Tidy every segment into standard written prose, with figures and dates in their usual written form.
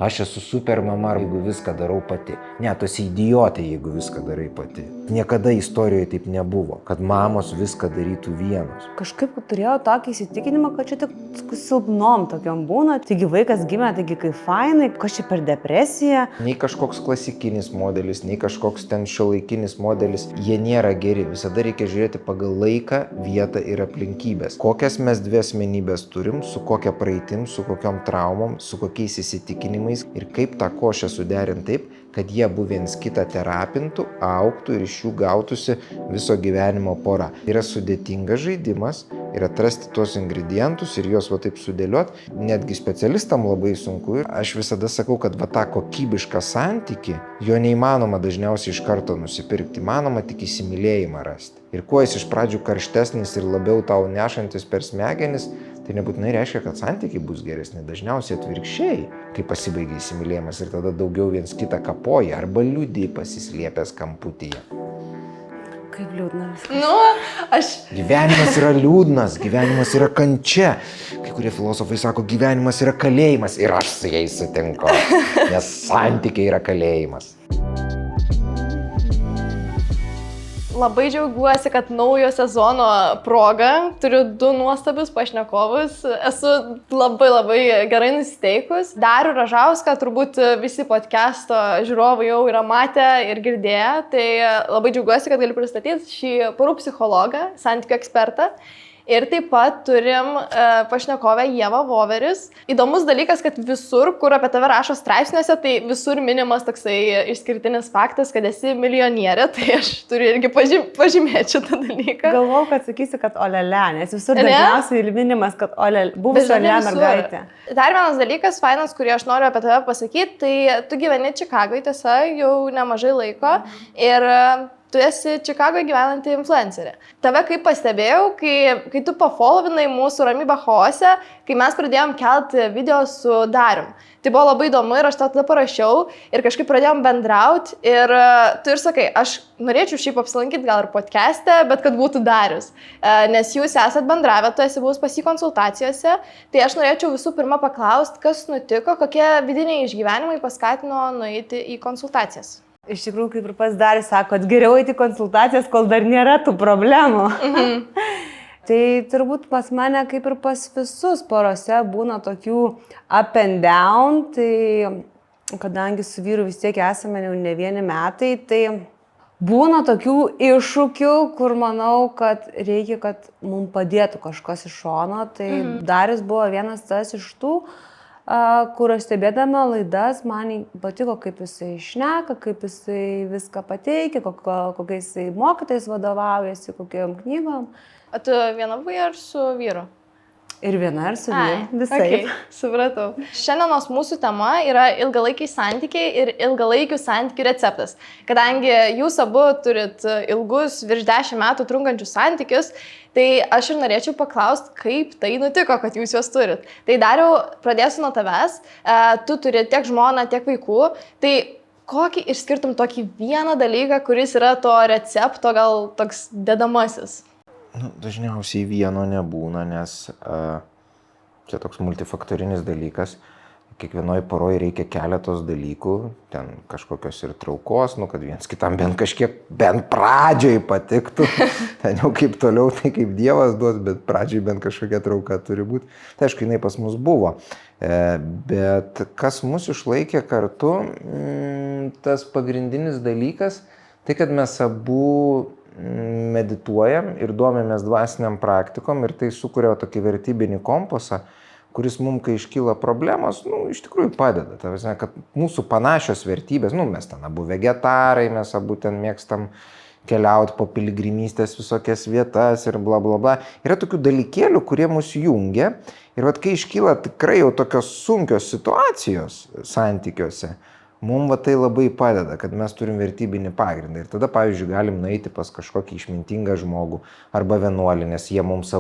Aš esu super mama, jeigu viską darau pati. Ne, tu esi idiotė, jeigu viską darai pati. Niekada istorijoje taip nebuvo, kad mamos viską darytų vienos. Kažkaip turėjau tokį įsitikinimą, kad čia tik silpnom tokiam būna. Taigi vaikas gimė, taigi kaip fainai, kas čia per depresiją. Nei kažkoks klasikinis modelis, nei kažkoks ten šiuolaikinis modelis, jie nėra geri. Visada reikia žiūrėti pagal laiką, vietą ir aplinkybės. Kokias mes dvi asmenybės turim, su kokia praeitim, su kokiom traumom, su kokiais įsitikinimais ir kaip tą košę suderinti taip, kad jie abu viens kitą terapintų, augtų ir iš jų gautųsi viso gyvenimo pora. Yra sudėtingas žaidimas ir atrasti tuos ingredientus ir juos va taip sudėliot. Netgi specialistam labai sunku. Aš visada sakau, kad va tą kokybišką santykį, jo neįmanoma dažniausiai iš karto nusipirkti. Įmanoma tik įsimylėjimą rasti. Ir kuo jis iš pradžių karštesnis ir labiau tau nešantis per smegenis, tai nebūtinai reiškia, kad santykiai bus geresni. Dažniausiai atvirkščiai, kai pasibaigia įsimylėjimas ir tada daugiau viens kitą kapoja arba liūdi pasislėpęs kamputyje. Kaip liūdna viskas. Gyvenimas yra liūdnas, gyvenimas yra kančia. Kai kurie filosofai sako, gyvenimas yra kalėjimas ir aš su jais sutinku, nes santykiai yra kalėjimas. Labai džiaugiuosi, kad naujo sezono proga turiu 2 nuostabius pašnekovus. Esu labai gerai nusiteikus. Darių Ražauską turbūt visi podcast'o žiūrovai jau yra matę ir girdėję. Tai labai džiaugiuosi, kad galiu pristatyti šį porų psichologą, santykių ekspertą. Ir taip pat turim pašnekovę Ievą Voveris. Įdomus dalykas, kad visur, kur apie tave rašo straipsniuose, tai visur minimas toksai išskirtinis faktas, kad esi milijonierė, tai aš turiu irgi pažymėti šitą dalyką. Galvojau, kad sakysi, kad olele, nes visur dažniausiai minimas, kad buvusi olele mergaitė. Dar vienas dalykas, fainas, kurį aš noriu apie tave pasakyti, tai tu gyveni Čikagoje, tiesa, jau nemažai laiko. Ir tu esi Čikagoje gyvenanti influencerė. Tave kaip pastebėjau, kai tu pafollovinai mūsų Ramybę chaose, kai mes pradėjom kelti video su Darium. Tai buvo labai įdomu ir aš tau tada parašiau ir kažkaip pradėjom bendrauti ir tu ir sakai, aš norėčiau šiaip apsilankyti gal ir podcast'e, bet kad būtų Darius. Nes jūs esat bendravę, tu esi buvus pas jį konsultacijose, tai aš norėčiau visų pirma paklausti, kas nutiko, kokie vidiniai išgyvenimai paskatino nueiti į konsultacijas. Iš tikrųjų, kaip ir pats Darius sako, kad geriau eiti konsultacijas, kol dar nėra tų problemų. Tai turbūt pas mane, kaip ir pas visus porose, būna tokių up and down. Tai kadangi su vyru vis tiek esame jau ne vieni metai, tai būna tokių iššūkių, kur manau, kad reikia, kad mums padėtų kažkas iš šono. Tai Darius buvo vienas tas iš tų, kur aš stebėdama laidas, man patiko, kaip jisai šneka, kaip jisai viską pateikia, kokiais jisai mokytais vadovaujasi, kokiam knygom. O tu viena buvai ar su vyru? Ir viena, ir su vyru. Visai. Okay, supratau. Šiandienos mūsų tema yra ilgalaikiai santykiai ir ilgalaikių santykių receptas. Kadangi jūs abu turit ilgus, virš 10 metų trunkančius santykius, tai aš ir norėčiau paklausti, kaip tai nutiko, kad jūs juos turit. Tai Dariau, pradėsiu nuo tavęs. Tu turi tiek žmoną, tiek vaikų. Tai kokį išskirtum tokį vieną dalyką, kuris yra to recepto gal toks dedamasis? Dažniausiai vieno nebūna, nes čia toks multifaktorinis dalykas. Kiekvienoje poroje reikia keletos dalykų, ten kažkokios ir traukos, kad viens kitam bent pradžioj patiktų. Ten jau kaip toliau, tai kaip Dievas duos, bet pradžioj bent kažkokia trauka turi būti. Tai aišku, jinai pas mus buvo. Bet kas mus išlaikė kartu, tas pagrindinis dalykas, tai kad mes abu medituojam ir domimės dvasiniam praktikom ir tai sukuria tokį vertybinį kompasą, kuris mums, kai iškyla problemos, iš tikrųjų padeda. Tai visai, kad mūsų panašios vertybės, mes ten abu vegetarai, mes abu ten mėgstam keliauti po piligrimystės visokias vietas ir bla bla bla. Yra tokių dalykėlių, kurie mus jungia ir kai iškyla tikrai jau tokios sunkios situacijos santykiuose, mums tai labai padeda, kad mes turim vertybinį pagrindą. Ir tada, pavyzdžiui, galim nueiti pas kažkokį išmintingą žmogų arba vienuolį, nes jie mums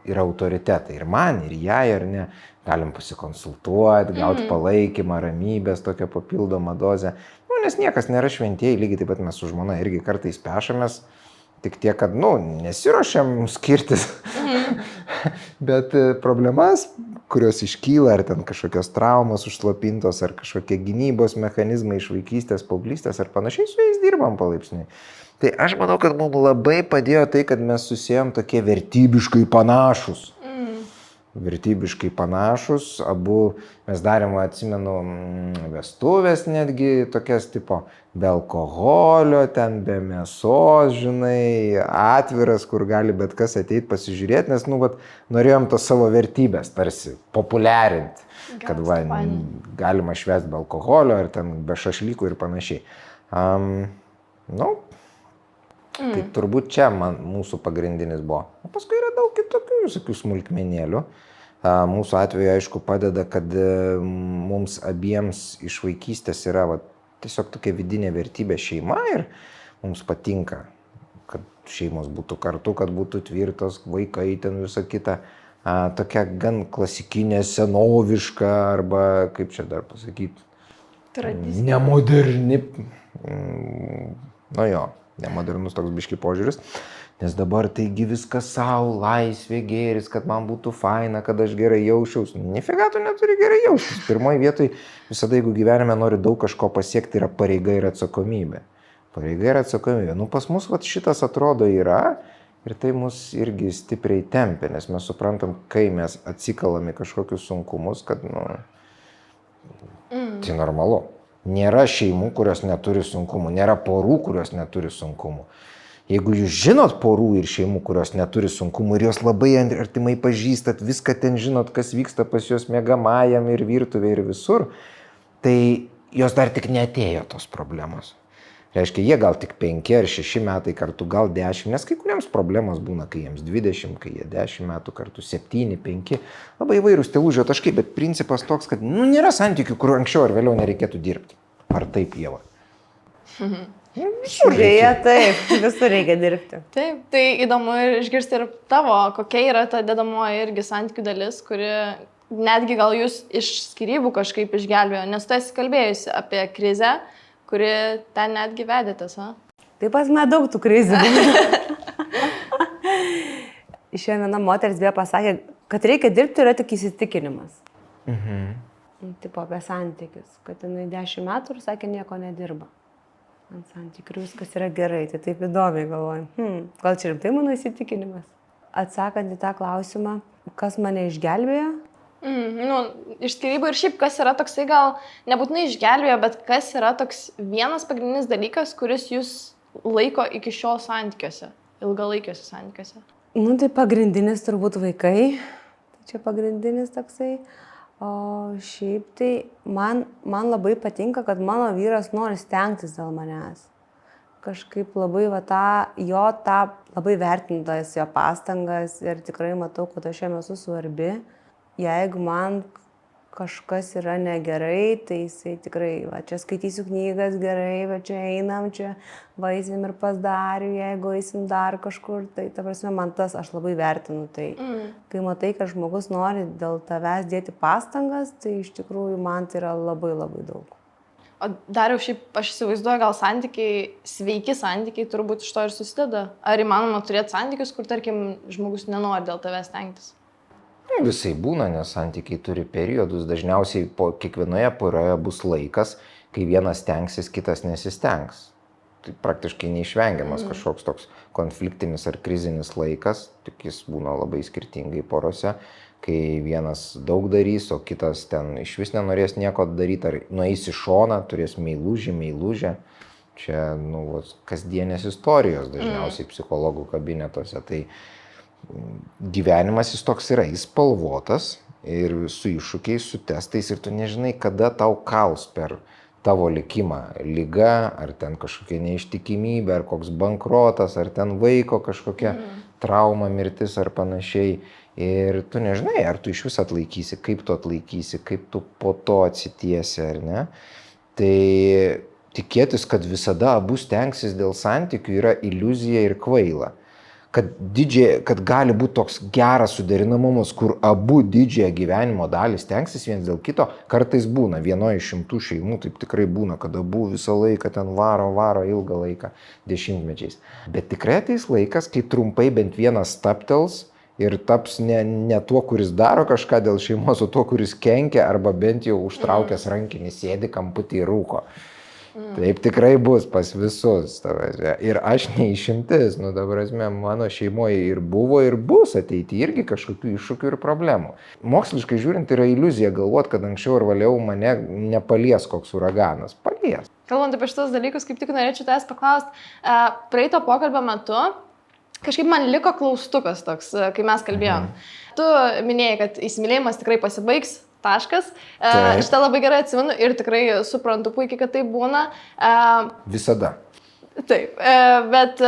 yra autoritetai. Ir man, ir jai, ar ne. Galim pasikonsultuoti, gauti palaikymą, ramybės, tokią papildomą dozę. Nes niekas nėra šventieji, lygiai taip pat mes su žmona irgi kartais pešamės. Tik tiek, kad, nesiruošiam skirtis. Bet problemas, kurios iškyla, ar ten kažkokios traumos užslopintos, ar kažkokie gynybos mechanizmai iš vaikystės, paauglystės ar panašiai, su jais dirbam palaipsniui. Tai aš manau, kad mums labai padėjo tai, kad mes susijom tokie vertybiškai panašus. Vertybiškai panašus, abu mes darėm, atsimenu, vestuvės netgi tokias tipo be alkoholio, ten be mėsos, žinai, atviras, kur gali bet kas ateit pasižiūrėti, nes, norėjom tos savo vertybės tarsi populiarinti, kad galima švęsti be alkoholio ar ten be šašlykų ir panašiai. Tai turbūt čia mūsų pagrindinis buvo. O paskui yra daug kitokių visokių smulkmenėlių. Mūsų atveju, aišku, padeda, kad mums abiems iš vaikystės yra tiesiog tokia vidinė vertybė šeima ir mums patinka, kad šeimos būtų kartu, kad būtų tvirtos, vaikai ten visą kitą. Tokia gan klasikinė, senoviška arba, kaip čia dar pasakyti, nemoderni. Nemodernus toks biški požiūris, nes dabar taigi viskas savo, laisvė, gėris, kad man būtų faina, kad aš gerai jausčiausi. Nifiga tu neturi gerai jaustis. Pirmoji vietoj visada, jeigu gyvenime nori daug kažko pasiekti, yra pareiga ir atsakomybė. Pareiga ir atsakomybė. Pas mus šitas atrodo yra ir tai mus irgi stipriai tempia, nes mes suprantam, kai mes atsikalame kažkokius sunkumus, kad, tai normalu. Nėra šeimų, kurios neturi sunkumų, nėra porų, kurios neturi sunkumų. Jeigu jūs žinot porų ir šeimų, kurios neturi sunkumų ir jos labai artimai pažįstat, viską ten žinot, kas vyksta pas juos miegamajam ir virtuvė ir visur, tai jos dar tik neatėjo tos problemos. Reiškia, jie gal tik 5 ar 6 metai kartu, gal 10, nes kai kuriems problemos būna, kai jiems 20, kai jie 10 metų kartu, 7, 5, labai įvairūs tie lūžio taškai, bet principas toks, kad nėra santykių, kur anksčiau ar vėliau nereikėtų dirbti. Ar taip, Ieva? Visur reikia. Taip, visur reikia dirbti. Taip, tai įdomu ir išgirsti ir tavo, kokia yra ta dedamoji irgi santykių dalis, kuri netgi gal jūs iš skyrybų kažkaip išgelbėjo, nes tu esi kalbėjusi apie krizę, kuri ten netgi vedėtės, Taip pas man daug tų krizių. Išėjo viena moteris vėl pasakė, kad reikia dirbti yra tik įsitikinimas. Tipo apie santykius, kad jinai 10 metų ir sakė, nieko nedirba. Ant santykių viskas yra gerai, tai taip įdomiai galvoju. Gal čia rimtai mano įsitikinimas? Atsakant į tą klausimą, kas mane išgelbėjo? Iš skyrybų ir šiaip, kas yra toksai gal nebūtinai išgelbėjo, bet kas yra toks vienas pagrindinis dalykas, kuris jūs laiko iki šiol santykiuose, ilgalaikiuose santykiuose? Tai pagrindinis turbūt vaikai, čia pagrindinis toksai, o šiaip tai man labai patinka, kad mano vyras nori stengtis dėl manęs. Kažkaip labai labai vertintas jo pastangas ir tikrai matau, kad aš jam esu svarbi. Jeigu man kažkas yra negerai, tai jisai tikrai, čia skaitysiu knygas gerai, čia einam, čia eisim ir pas Darių, jeigu eisim dar kažkur, tai ta prasme man tas aš labai vertinu. Tai kai matai, kad žmogus nori dėl tavęs dėti pastangas, tai iš tikrųjų man tai yra labai labai daug. O Dariau, šiaip aš įsivaizduoju, gal sveiki santykiai turbūt iš to ir susideda. Ar įmanoma turėti santykius, kur, tarkim, žmogus nenori dėl tavęs stengtis? Visai būna, nes santykiai turi periodus. Dažniausiai po kiekvienoje poroje bus laikas, kai vienas stengsis, kitas nesistengs. Tai praktiškai neišvengiamas kažkoks toks konfliktinis ar krizinis laikas, tik jis būna labai skirtingai porose, kai vienas daug darys, o kitas ten iš vis nenorės nieko daryti, ar nueis į šoną, turės meilužę. Čia, kasdienės istorijos dažniausiai psichologų kabinetuose. Tai gyvenimas jis toks yra, jis spalvotas ir su iššūkiais, su testais ir tu nežinai, kada tau kals per tavo likimą liga, ar ten kažkokia neištikimybė, ar koks bankrotas, ar ten vaiko kažkokia trauma, mirtis ar panašiai. Ir tu nežinai, ar tu iš vis atlaikysi, kaip tu atlaikysi, kaip tu po to atsitiesi, ar ne. Tai tikėtis, kad visada abu stengsis dėl santykių yra iliuzija ir kvaila. Kad gali būti toks geras suderinamumas, kur abu didžiąją gyvenimo dalį stengsis viens dėl kito, kartais būna, vienoje iš 100 šeimų taip tikrai būna, kad abu visą laiką ten varo ilgą laiką, dešimtmečiais. Bet tikrai ateis laikas, kai trumpai bent vienas stabtels ir taps ne tuo, kuris daro kažką dėl šeimos, o tuo, kuris kenkia arba bent jau užtraukęs rankinį sėdi kamputį ir rūko. Taip tikrai bus pas visus. Ir aš neišimtis, dabar mano šeimoje ir buvo, ir bus ateityje irgi kažkokių iššūkių ir problemų. Moksliškai žiūrint, yra iliuzija galvoti, kad anksčiau ar vėliau mane nepalies koks uraganas. Palies. Kalbant apie šitos dalykus, kaip tik norėčiau tavęs paklausti, praeito pokalbio metu kažkaip man liko klaustukas toks, kai mes kalbėjom. Tu minėjai, kad įsimylėjimas tikrai pasibaigs. Taškas. Šitą labai gerai atsimenu ir tikrai suprantu puikiai, kad tai būna. Visada. Taip, bet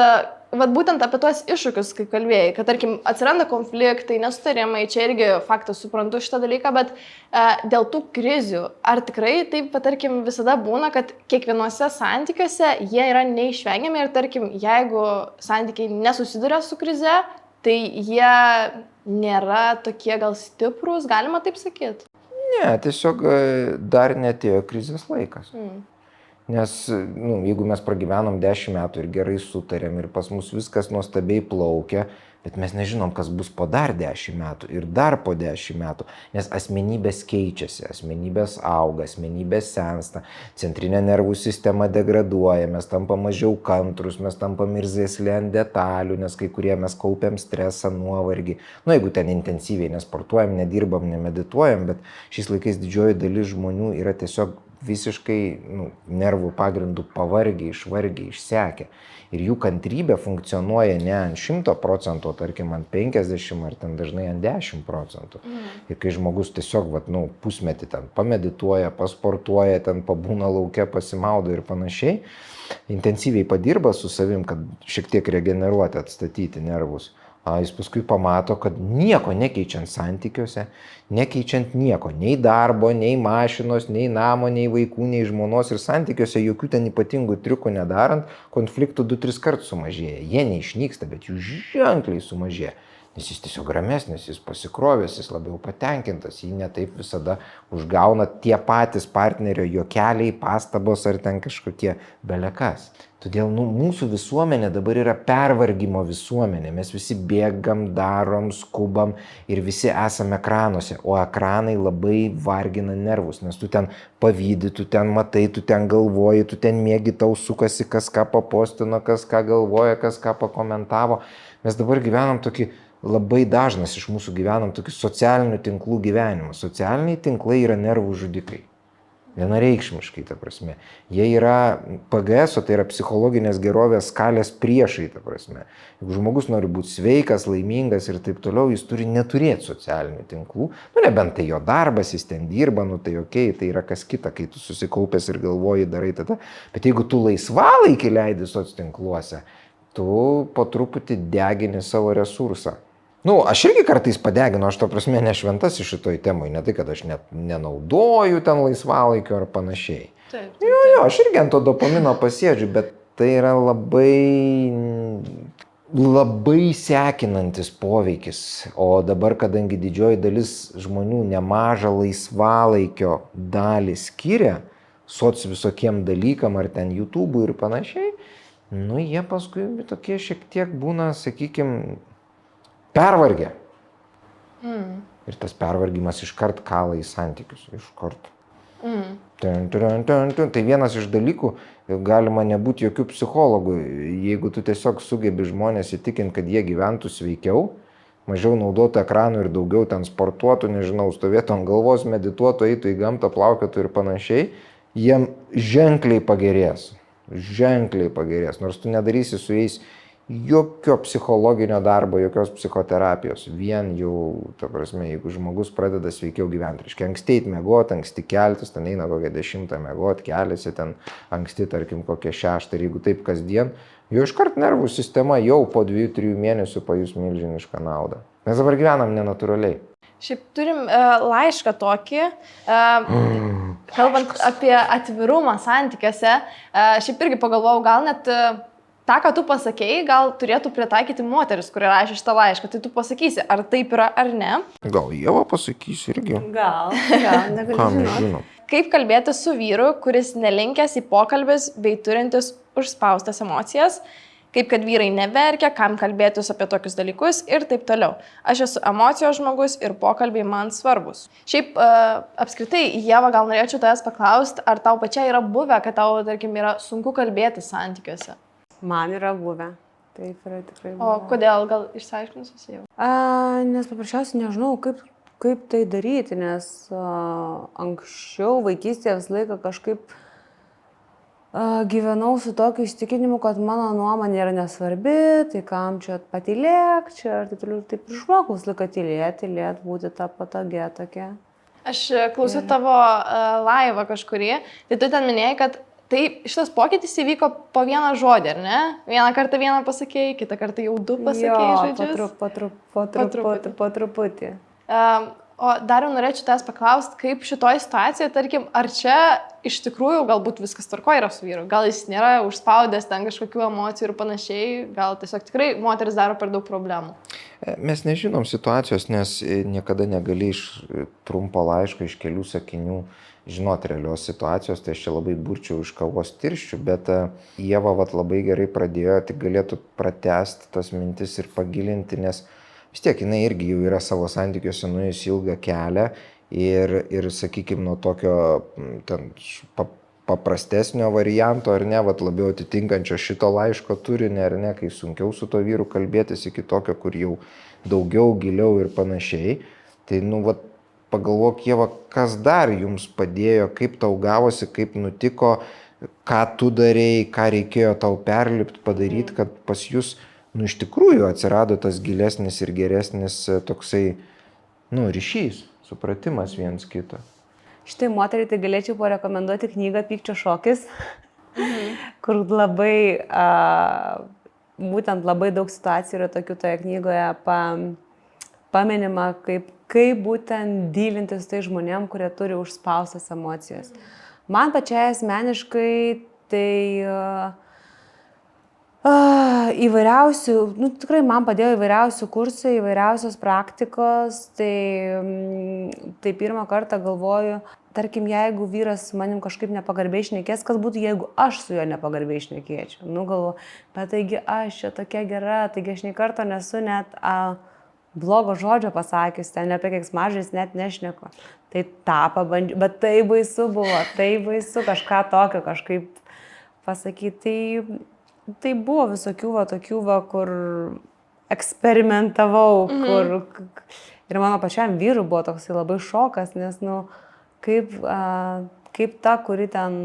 būtent apie tuos iššūkius, kai kalbėjai, kad tarkim atsiranda konfliktai, nesutarimai, čia irgi faktas suprantu šitą dalyką, bet dėl tų krizių, ar tikrai taip, tarkim, visada būna, kad kiekvienuose santykiuose jie yra neišvengiami ir tarkim, jeigu santykiai nesusiduria su krize, tai jie nėra tokie gal stiprūs, galima taip sakyti? Ne, tiesiog dar netėjo krizės laikas. Nes jeigu mes pragyvenom 10 metų ir gerai sutarėm ir pas mus viskas nuostabiai plaukia, bet mes nežinom, kas bus po dar 10 metų ir dar po 10 metų, nes asmenybės keičiasi, asmenybės auga, asmenybės sensta, centrinė nervų sistema degraduoja, mes tampam mažiau kantrus, mes tampam irzesli ant detalių, nes kai kurie mes kaupiam stresą, nuovargį. Jeigu ten intensyviai nesportuojam, nedirbam, nemedituojam, bet šiais laikais didžioji dalis žmonių yra tiesiog visiškai nervų pagrindų pavargę, išvargę, išsekę. Ir jų kantrybė funkcionuoja ne ant 100%, tarkim ant 50% ar ten dažnai ant 10%. Ir kai žmogus tiesiog pusmetį ten pamedituoja, pasportuoja, ten pabūna lauke, pasimaudo ir panašiai, intensyviai padirba su savim, kad šiek tiek regeneruoti, atstatyti nervus. Jis paskui pamato, kad nieko nekeičiant santykiuose, nekeičiant nieko, nei darbo, nei mašinos, nei namo, nei vaikų, nei žmonos ir santykiuose jokių ten ypatingų triukų nedarant, konfliktų 2-3 kartus sumažėja. Jie neišnyksta, bet jų ženkliai sumažėja. Nes jis tiesiog ramesnis, jis pasikrovęs, jis labiau patenkintas, jį netaip visada užgauna tie patys partnerio juokeliai, pastabos ar ten kažkokie belekas. Todėl mūsų visuomenė dabar yra pervargimo visuomenė. Mes visi bėgam, darom, skubam ir visi esame ekranuose. O ekranai labai vargina nervus, nes tu ten pavydi, tu ten matai, tu ten galvoji, tu ten mėgi, tau sukasi, kas ką papostino, kas ką galvoja, kas ką pakomentavo. Mes dabar gyvenam tokį, labai dažnas iš mūsų gyvenam tokį socialinių tinklų gyvenimą. Socialiniai tinklai yra nervų žudikai. Vienareikšmiškai, ta prasme. Jie yra PGS, o tai yra psichologinės gerovės skalės priešai, ta prasme. Jeigu žmogus nori būti sveikas, laimingas ir taip toliau, jis turi neturėti socialinių tinklų. Nebent tai jo darbas, jis ten dirba, tai okei, tai yra kas kita, kai tu susikaupęs ir galvoji, darai tada. Bet jeigu tu laisvalaikį leidi soc tinkluose, tu po truputį degini savo resursą. Aš irgi kartais padeginu, aš to prasme nešventas iš šitoj temai, ne tai, kad aš net nenaudoju ten laisvalaikio ar panašiai. Taip. Aš irgi ant to dopamino pasėdžiu, bet tai yra labai sekinantis poveikis. O dabar, kadangi didžioji dalis žmonių nemažą laisvalaikio dalį skiria soc visokiem dalykam ar ten YouTube'ui ir panašiai, jie paskui tokie šiek tiek būna, sakykime, pervargę. Ir tas pervargimas iškart kala į santykius. Iškart. Tai vienas iš dalykų, galima nebūti jokių psichologų. Jeigu tu tiesiog sugebi žmonės įtikinti, kad jie gyventų sveikiau, mažiau naudotų ekranų ir daugiau ten sportuotų, stovėtų ant galvos, medituotų, eitų į gamtą, plaukiotų ir panašiai, jiem ženkliai pagerės. Nors tu nedarysi su jais jokio psichologinio darbo, jokios psichoterapijos. Vien jau, ta prasme, jeigu žmogus pradeda sveikiau gyventi, reiškia anksti eit miegot, anksti keltis, ten eina kokią 10 miegot, keliasi ten anksti, tarkim, kokią 6, ir jeigu taip kasdien, jau iškart nervų sistema jau po 2-3 mėnesių pajus milžinišką naudą. Mes dabar gyvenam nenatūraliai. Šiaip turim laišką tokį, kalbant apie atvirumą santykiuose, šiaip irgi pagalvojau, gal net tą, ką tu pasakėjai, gal turėtų pritaikyti moteris, kurie rašė šitą laišką. Tai tu pasakysi, ar taip yra, ar ne. Gal Ieva pasakys irgi. Gal, Ką mes žinom. Kaip kalbėti su vyru, kuris nelinkęs į pokalbis bei turintis užspaustas emocijas, kaip kad vyrai neverkia, kam kalbėtis apie tokius dalykus ir taip toliau. Aš esu emocijos žmogus ir pokalbiai man svarbus. Šiaip apskritai, Ieva, gal norėčiau tavęs paklausti, ar tau pačiai yra buvę, kad tau, tarkim, yra sunku kalbėti santykiuose? Man yra buvę. Taip yra tikrai buvę. O kodėl, gal išsiaiškinusius jau? Nes paprasčiausiai nežinau, kaip tai daryti, nes anksčiau vaikystėje visą laiką kažkaip gyvenau su tokiu įsitikinimu, kad mano nuomonė yra nesvarbi, tai kam čia patylėk, čia ir taip išmokau visą laiką tylėti, būti tą patogią tokia. Aš klausiu tavo laivą kažkurį, tai tu ten minėjai, kad šitas pokytis įvyko po vieną žodį, ar ne? Vieną kartą vieną pasakėjai, kitą kartą jau du pasakėjai žodžius. Po truputį. O dar jau norėčiau tavęs paklausti, kaip šitoj situacijoje, tarkim, ar čia iš tikrųjų galbūt viskas tvarkoje yra su vyru, gal jis nėra užspaudęs ten kažkokių emocijų ir panašiai, gal tiesiog tikrai moteris daro per daug problemų. Mes nežinom situacijos, nes niekada negali iš trumpo laiško, iš kelių sakinių žinoti realios situacijos, tai aš čia labai burčiau iš kavos tirščių, bet Ieva labai gerai pradėjo, tik galėtų pratęsti tas mintis ir pagilinti, nes vis tiek jinai irgi jau yra savo santykiuose nuėjus ilgą kelią ir sakykime, nuo tokio ten paprastesnio varianto, ar ne, labiau atitinkančio šito laiško turinį, ar ne, kai sunkiau su to vyru kalbėtis, iki tokio, kur jau daugiau, giliau ir panašiai. Tai, pagalvok, Ieva, kas dar jums padėjo, kaip tau gavosi, kaip nutiko, ką tu darėjai, ką reikėjo tau perlipti, padaryti, kad pas jūs iš tikrųjų atsirado tas gilesnis ir geresnis toksai, ryšys, supratimas viens kito. Šitai moteriai tai galėčiau parekomenduoti knygą Pykčio šokis, kur būtent labai daug situacijų yra tokių toje knygoje paminima, kaip būtent dylinti su tai žmonėm, kurie turi užspaustas emocijas. Man pačiai asmeniškai tai įvairiausių, tikrai man padėjo įvairiausių kursų, įvairiausios praktikos, tai pirmą kartą galvoju, tarkim, jeigu vyras manim kažkaip nepagarbiai šnekės, kas būtų, jeigu aš su juo nepagarbiai šnekėčiau. Galvoju, bet taigi aš čia tokia gera, taigi aš nei karto nesu net blogo žodžio pasakius, ten apie keiksmažodžius net nešneku. Tai tą pabandžiau, bet tai baisu buvo, kažką tokio kažkaip pasakyti. Tai buvo visokių tokių, kur eksperimentavau, ir mano pačiam vyrui buvo toksai labai šokas, nes, kaip ta, kuri ten,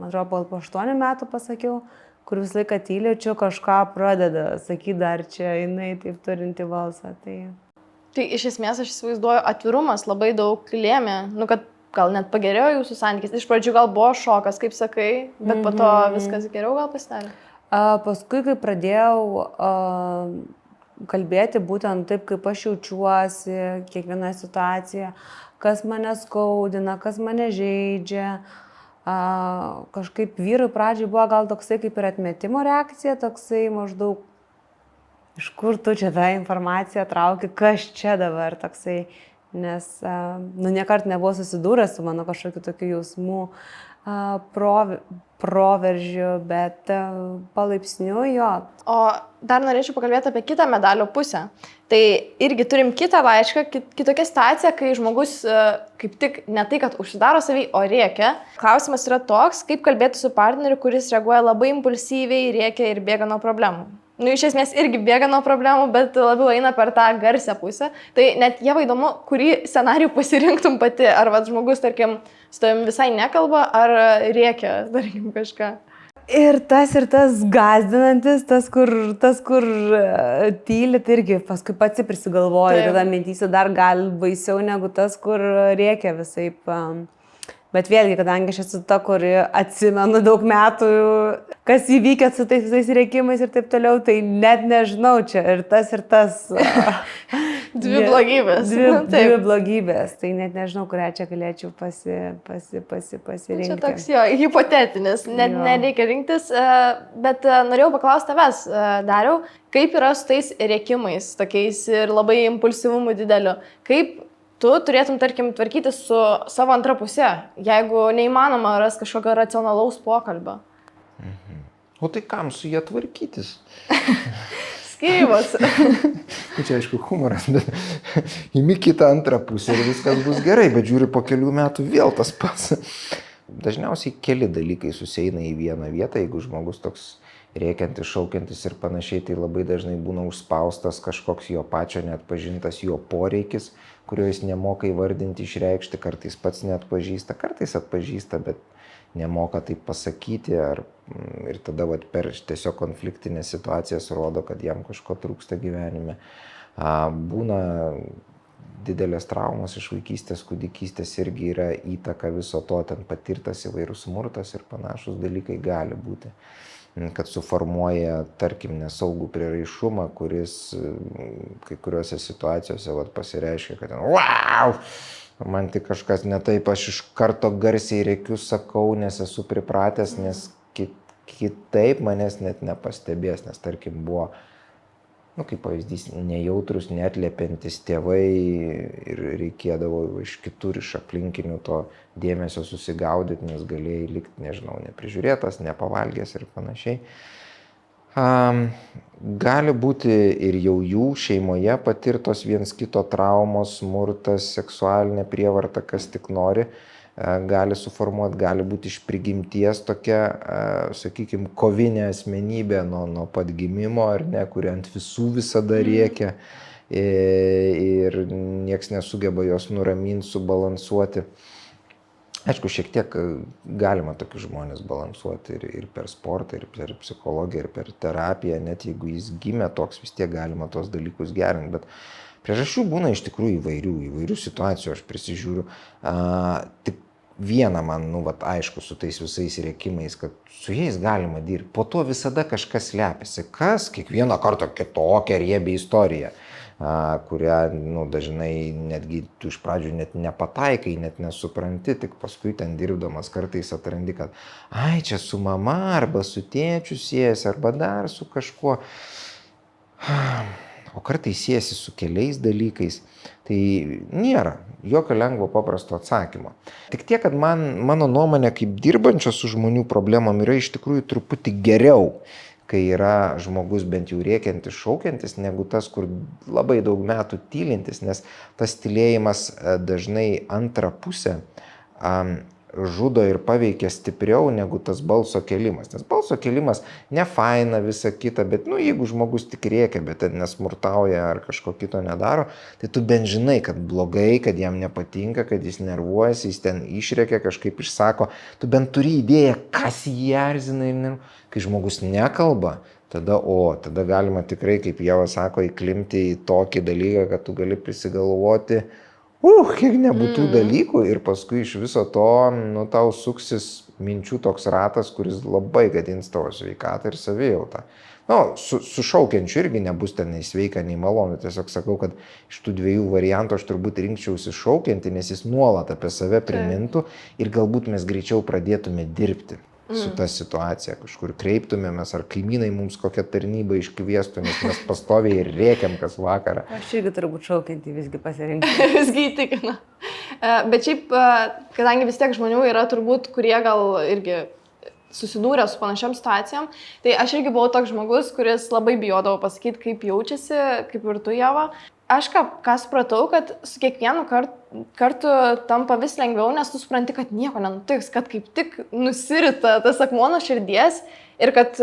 man atrodo, po 8 metų pasakiau, kur visą laiką tylėčiau, kažką pradeda sakyti dar čia, jinai taip turinti balsą. Tai iš esmės aš įsivaizduoju, atvirumas labai daug lėmė, kad gal net pagerėjo jūsų santykis. Iš pradžių gal buvo šokas, kaip sakai, bet po to viskas geriau gal pasidarė. Paskui, kai pradėjau kalbėti būtent taip, kaip aš jaučiuosi, kiekviena situacija, kas mane skaudina, kas mane žeidžia, kažkaip vyrui pradžiai buvo gal toksai kaip ir atmetimo reakcija, toksai maždaug, iš kur tu čia tą informaciją trauki, kas čia dabar toksai, nes niekart nebuvo susidūręs su mano kažkokiu tokiu jausmų proveržiu, bet palaipsniui jo. O dar norėčiau pakalbėti apie kitą medalio pusę. Tai irgi turim kitą laišką, kitokią situaciją, kai žmogus kaip tik ne tai, kad užsidaro savį, o rėkia. Klausimas yra toks, kaip kalbėti su partneriu, kuris reaguoja labai impulsyviai, rėkia ir bėga nuo problemų. Iš esmės irgi bėga nuo problemų, bet labiau eina per tą garsią pusę. Tai net Ieva įdomu, kurį scenarijų pasirinktum pati. Ar žmogus, tarkim, su tavim visai nekalba, ar rėkia, tarkim, kažką. Ir tas gąsdinantis, tas, kur tyli, tai irgi paskui pats prisigalvoju. Ir tada mintysiu dar gal baisiau negu tas, kur rėkia visaip. Bet vėlgi, kadangi aš esu ta, kuri atsimenu daug metų, kas įvykė su tais visais rėkimais ir taip toliau, tai net nežinau čia ir tas. Dvi blogybės. Dvi blogybės, tai net nežinau, kurią čia galėčiau pasirinkti. Čia toks jo, hipotetinis, net nereikia rinktis, bet norėjau paklausti tavęs, Dariau, kaip yra su tais rėkimais, tokiais ir labai impulsyvumu dideliu, kaip tu turėtum, tarkim, tvarkyti su savo antra pusė, jeigu neįmanoma rasti kažkokio racionalaus pokalbio. O tai kam su jie tvarkytis? Skyrybos. Čia aišku humoras, bet imi kitą antrą pusę ir viskas bus gerai, bet žiūri po kelių metų vėl tas pats. Dažniausiai keli dalykai susieina į vieną vietą, jeigu žmogus toks rėkiantis, šaukiantis ir panašiai, tai labai dažnai būna užspaustas kažkoks jo pačio neatpažintas jo poreikis, kurio jis nemoka įvardinti, išreikšti, kartais pats neatpažįsta, kartais atpažįsta, bet nemoka taip pasakyti ir tada per tiesiog konfliktinės situacijas rodo, kad jam kažko trūksta gyvenime. Būna didelės traumos iš vaikystės, kūdikystės irgi yra įtaka viso to, ten patirtas įvairūs smurtas ir panašus dalykai gali būti, kad suformuoja, tarkim, nesaugų prieraišumą, kuris kai kuriuose situacijose pasireiškia, kad wow! Man tik kažkas ne taip, aš iš karto garsiai rėkiu sakau, nes esu pripratęs, nes kitaip manęs net nepastebės, nes tarkim buvo, kaip pavyzdys, nejautrus, neatliepiantis tėvai ir reikėdavo iš kitur, iš aplinkinių to dėmesio susigaudyti, nes galėjai likti, nežinau, neprižiūrėtas, nepavalgęs ir panašiai. Gali būti ir jau jų šeimoje patirtos viens kito traumos, smurtas, seksualinė prievarta, kas tik nori, gali suformuoti, gali būti iš prigimties tokia, sakykime, kovinė asmenybė nuo pat gimimo, ar ne, kuri ant visų visada rėkia ir nieks nesugeba jos nuraminti, subalansuoti. Aišku, šiek tiek galima tokius žmonės balansuoti ir per sportą, ir per psichologiją, ir per terapiją, net jeigu jis gimė toks, vis tiek galima tos dalykus gerinti, bet priežasčių būna iš tikrųjų įvairių situacijų, aš prisižiūriu. Tik viena man, aišku, su tais visais rėkimais, kad su jais galima dirbti, po to visada kažkas slepiasi, kas kiekvieną kartą kitokią riebią istoriją, kurią dažnai netgi tu iš pradžių net nepataikai, net nesupranti, tik paskui ten dirbdamas kartais atrandi, kad čia su mama arba su tėčiu siejasi, arba dar su kažkuo. O kartais siejasi su keliais dalykais. Tai nėra jokio lengvo paprasto atsakymo. Tik tiek, kad mano nuomonė kaip dirbančio su žmonių problemom yra iš tikrųjų truputį geriau, kai yra žmogus bent jau rėkiantis, šaukiantis, negu tas, kur labai daug metų tylintis, nes tas tylėjimas dažnai antrą pusę žudo ir paveikia stipriau negu tas balso kėlimas. Nes balso kėlimas nefaina visa kita, bet jeigu žmogus tik rėkia, bet nesmurtauja ar kažko kito nedaro, tai tu bent žinai, kad blogai, kad jam nepatinka, kad jis nervuojasi, jis ten išrėkia, kažkaip išsako, tu bent turi idėją, kas jį erzina ir kai žmogus nekalba, tada galima tikrai, kaip Ieva sako, įklimti į tokį dalyką, kad tu gali prisigalvoti kiek nebūtų dalykų ir paskui iš viso to, tau suksis minčių toks ratas, kuris labai gadins tavo sveikatą ir savijautą. Su šaukiančiu irgi nebus ten nei sveika, nei malonu. Tiesiog sakau, kad iš tų dviejų variantų aš turbūt rinkčiausi šaukiantį, nes jis nuolat apie save primintų ir galbūt mes greičiau pradėtume dirbti su ta situacija. Kažkur kreiptumėmės, ar kaimynai mums kokią tarnybą iškviestų, nes mes pastoviai ir rėkiam kas vakarą. Aš irgi turbūt šaukiantį visgi pasirinkti. Visgi įtikina. Bet šiaip, kadangi vis tiek žmonių yra turbūt, kurie gal irgi susidūrė su panašiam situacijom, tai aš irgi buvau toks žmogus, kuris labai bijodavo pasakyti, kaip jaučiasi, kaip ir tu, Ieva. Aš ką supratau, kad su kiekvienu kartu tampa vis lengviau, nes tu supranti, kad nieko nenutiks, kad kaip tik nusirita tas akmuo nuo širdies ir kad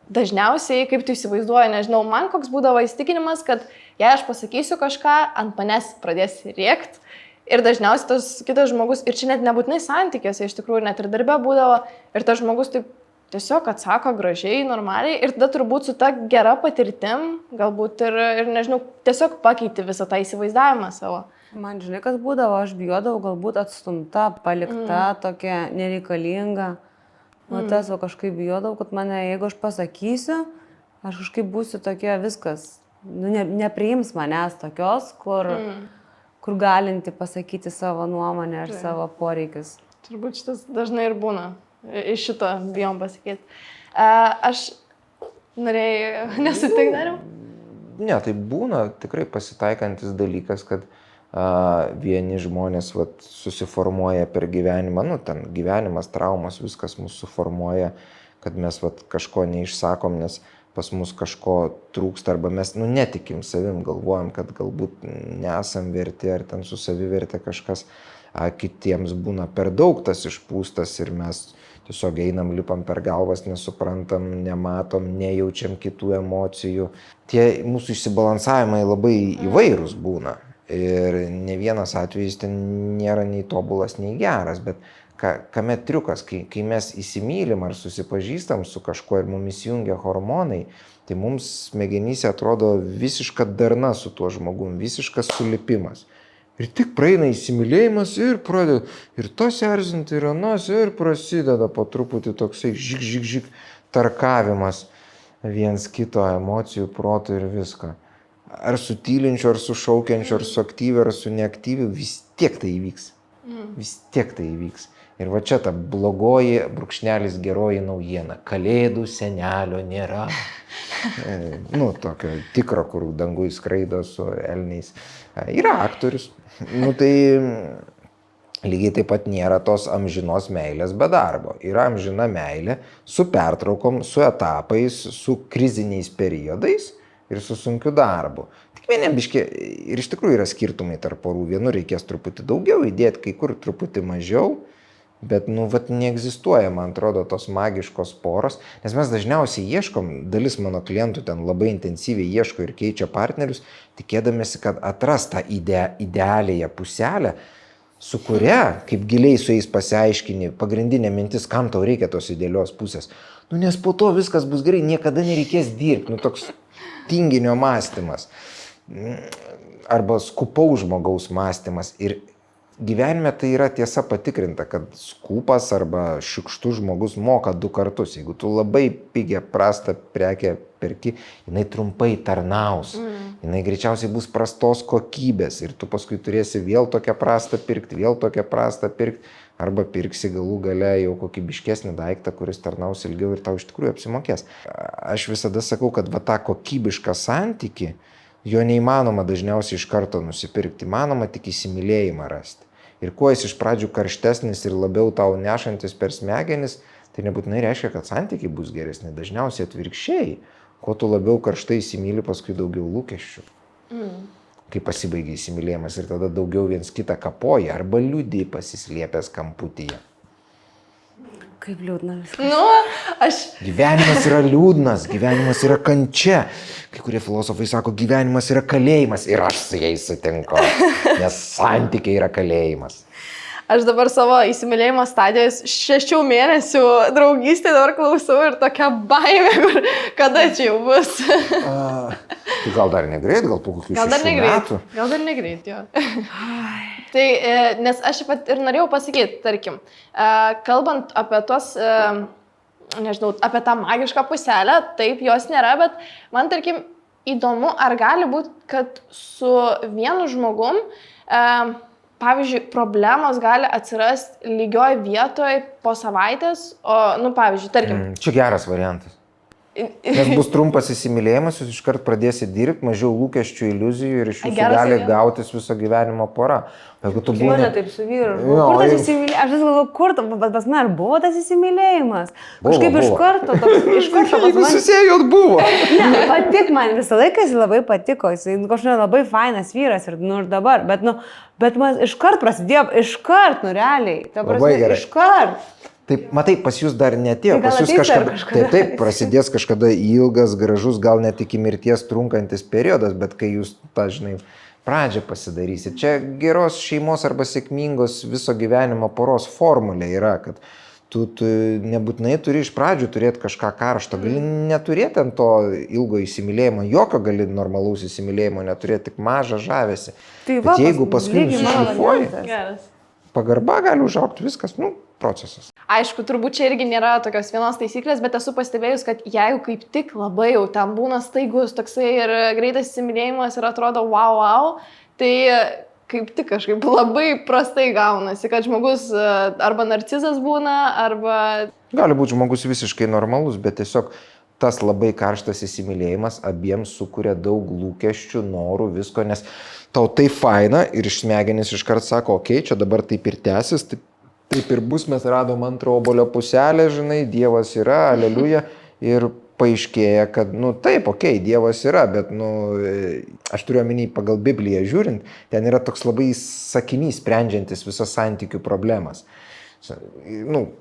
dažniausiai, kaip tu įsivaizduoji, nežinau, man koks būdavo įstikinimas, kad jei aš pasakysiu kažką, ant manęs pradės rėkti ir dažniausiai tas kitas žmogus, ir čia net nebūtinai santykiuose, iš tikrųjų net ir darbe būdavo, ir tas žmogus taip tiesiog atsako gražiai, normaliai ir tada turbūt su ta gera patirtim, galbūt ir nežinau, tiesiog pakeiti visą tą įsivaizdavimą savo. Man žinai, kas būdavo, aš bijodavau galbūt atstumta, palikta, tokia nereikalinga. Tas, kažkaip bijodavau, kad mane, jeigu aš pasakysiu, aš kažkaip būsiu tokia viskas, nepriims manęs tokios, kur galinti pasakyti savo nuomonę ir savo poreikius. Turbūt šitas dažnai ir būna. Iš šito bijom pasakyti. Aš norėjau nesutikti dariau? Ne, tai būna tikrai pasitaikantis dalykas, kad vieni žmonės susiformuoja per gyvenimą, ten gyvenimas, traumos, viskas mūsų suformuoja kad mes kažko neišsakom, nes pas mus kažko trūksta, arba mes netikim savim, galvojam, kad galbūt nesam verti, ar ten su saviverte kažkas, kitiems būna per daug tas išpūstas ir mes tiesiog einam, lipam per galvas, nesuprantam, nematom, nejaučiam kitų emocijų. Tie mūsų išsibalansavimai labai įvairūs būna ir ne vienas atvejis ten nėra nei tobulas, nei geras, bet kame triukas, kai mes įsimylim ar susipažįstam su kažkuo ir mumis jungia hormonai, tai mums smegenyse atrodo visiška darna su tuo žmogum, visiškas sulipimas. Ir tik praeina įsimylėjimas ir pradeda ir tas erzinti, ir anas, ir prasideda po truputį toksai žik tarkavimas viens kito emocijų, protų ir visko. Ar su tylinčiu, ar su šaukiančiu, ar su aktyviu, ar su neaktyviu, vis tiek tai įvyks. Vis tiek tai įvyks. Ir va čia ta blogoji brūkšnelis geroji naujiena. Kalėdų senelio nėra. Tokio tikro, kur dangui skraido su elniais. Yra aktorius. Tai lygiai taip pat nėra tos amžinos meilės be darbo. Yra amžina meilė su pertraukom, su etapais, su kriziniais periodais ir su sunkiu darbu. Tik vieniem biškį, ir iš tikrųjų yra skirtumai tarp porų. Vienur reikės truputį daugiau įdėti, kai kur truputį mažiau. Bet, neegzistuoja, man atrodo, tos magiškos poros, nes mes dažniausiai ieškom, dalis mano klientų ten labai intensyviai ieško ir keičia partnerius, tikėdamėsi, kad atras tą idealiąją puselę, su kuria, kaip giliai su jais pasiaiškini, pagrindinė mintis, kam tau reikia tos idealios pusės. Nes po to viskas bus gerai, niekada nereikės dirbti, toks tinginio mąstymas. Arba skupaus žmogaus mąstymas. Ir gyvenime tai yra tiesa patikrinta, kad skupas arba šiukštus žmogus moka 2 kartus. Jeigu tu labai pigią prastą prekę perki, jinai trumpai tarnaus. Jinai greičiausiai bus prastos kokybės ir tu paskui turėsi vėl tokią prastą pirkti, arba pirksi galų gale jau kokybiškesnį daiktą, kuris tarnaus ilgiau ir tau iš tikrųjų apsimokės. Aš visada sakau, kad tą kokybišką santykį, jo neįmanoma dažniausiai iš karto nusipirkti, įmanoma tik įsimylėjimą rasti. Ir kuo jis iš pradžių karštesnis ir labiau tau nešantis per smegenis, tai nebūtinai reiškia, kad santykiai bus geresni. Dažniausiai atvirkščiai, kuo tu labiau karštai įsimyli, paskui daugiau lūkesčių. Kai pasibaigia įsimylėjimas ir tada daugiau viens kitą kapoja arba liūdi pasislėpęs kamputyje. Kaip liūdna viskas. Gyvenimas yra liūdnas, gyvenimas yra kančia. Kai kurie filosofai sako, gyvenimas yra kalėjimas ir aš su jais sutinku, nes santykiai yra kalėjimas. Aš dabar savo įsimylėjimo stadijos 6 mėnesių draugystė dabar klausau ir tokia baimė, kada čia jau bus. Tai gal dar negreit, gal po kokių 6 metų. Gal dar negreit, jo. Tai, nes aš pat ir norėjau pasakyti, tarkim, kalbant apie tos, apie tą magišką puselę, taip, jos nėra, bet man, tarkim, įdomu, ar gali būti, kad su vienu žmogum, pavyzdžiui, problemos gali atsirasti lygioj vietoj po savaitės, pavyzdžiui, tarkim. Čia geras variantas. Nes bus trumpas įsimylėjimas, jūs iškart pradėsi dirbti, mažiau lūkesčių, iliuzijų ir iš jūsų gali gautis viso gyvenimo pora. Jeigu tu būni... Mane taip su vyru. Kur tas įsimylėjimas? Aš vis galvoju, kur, pas mane ar buvo tas įsimylėjimas? Kažkaip iš karto pas mane... Susėjot buvo. Ne, patik man, visą laiką jis labai patiko, jis kažkaip labai fainas vyras ir dabar, bet man iškart prasidėjo, realiai. Labai gerai. Iškart. Taip, matai, pas jūs dar netėjo, pas jūs kažkada. Taip, prasidės kažkada ilgas, gražus, gal net iki mirties trunkantis periodas, bet kai jūs, pradžią pasidarysit. Čia geros šeimos arba sėkmingos viso gyvenimo poros formulė yra, kad tu nebūtinai turi iš pradžių turėti kažką karšto, gali neturėti ant to ilgo įsimylėjimo, jokio gali normalaus įsimylėjimo neturėti, tik mažą žavesį. Tai bet jeigu paskui nusišlifuoji, pagarba gali užaugti, viskas, procesas. Aišku, turbūt čia irgi nėra tokios vienos taisyklės, bet esu pastebėjus, kad jeigu kaip tik labai jau ten būna staigus toksai ir greitas įsimylėjimas ir atrodo wow, tai kaip tik kažkaip labai prastai gaunasi, kad žmogus arba narcizas būna, arba... Gali būti žmogus visiškai normalus, bet tiesiog tas labai karštas įsimylėjimas abiems sukuria daug lūkesčių, norų, visko, nes tau tai faina ir iš smegenis iškart sako, okei, čia dabar taip ir tęsis, tai taip ir bus, mes radom antrą obuolio puselę, žinai, Dievas yra, aleliuja, ir paaiškėja, kad, taip, okei, Dievas yra, bet, aš turiu omeny pagal Bibliją žiūrint, ten yra toks labai sakinys sprendžiantis visas santykių problemas.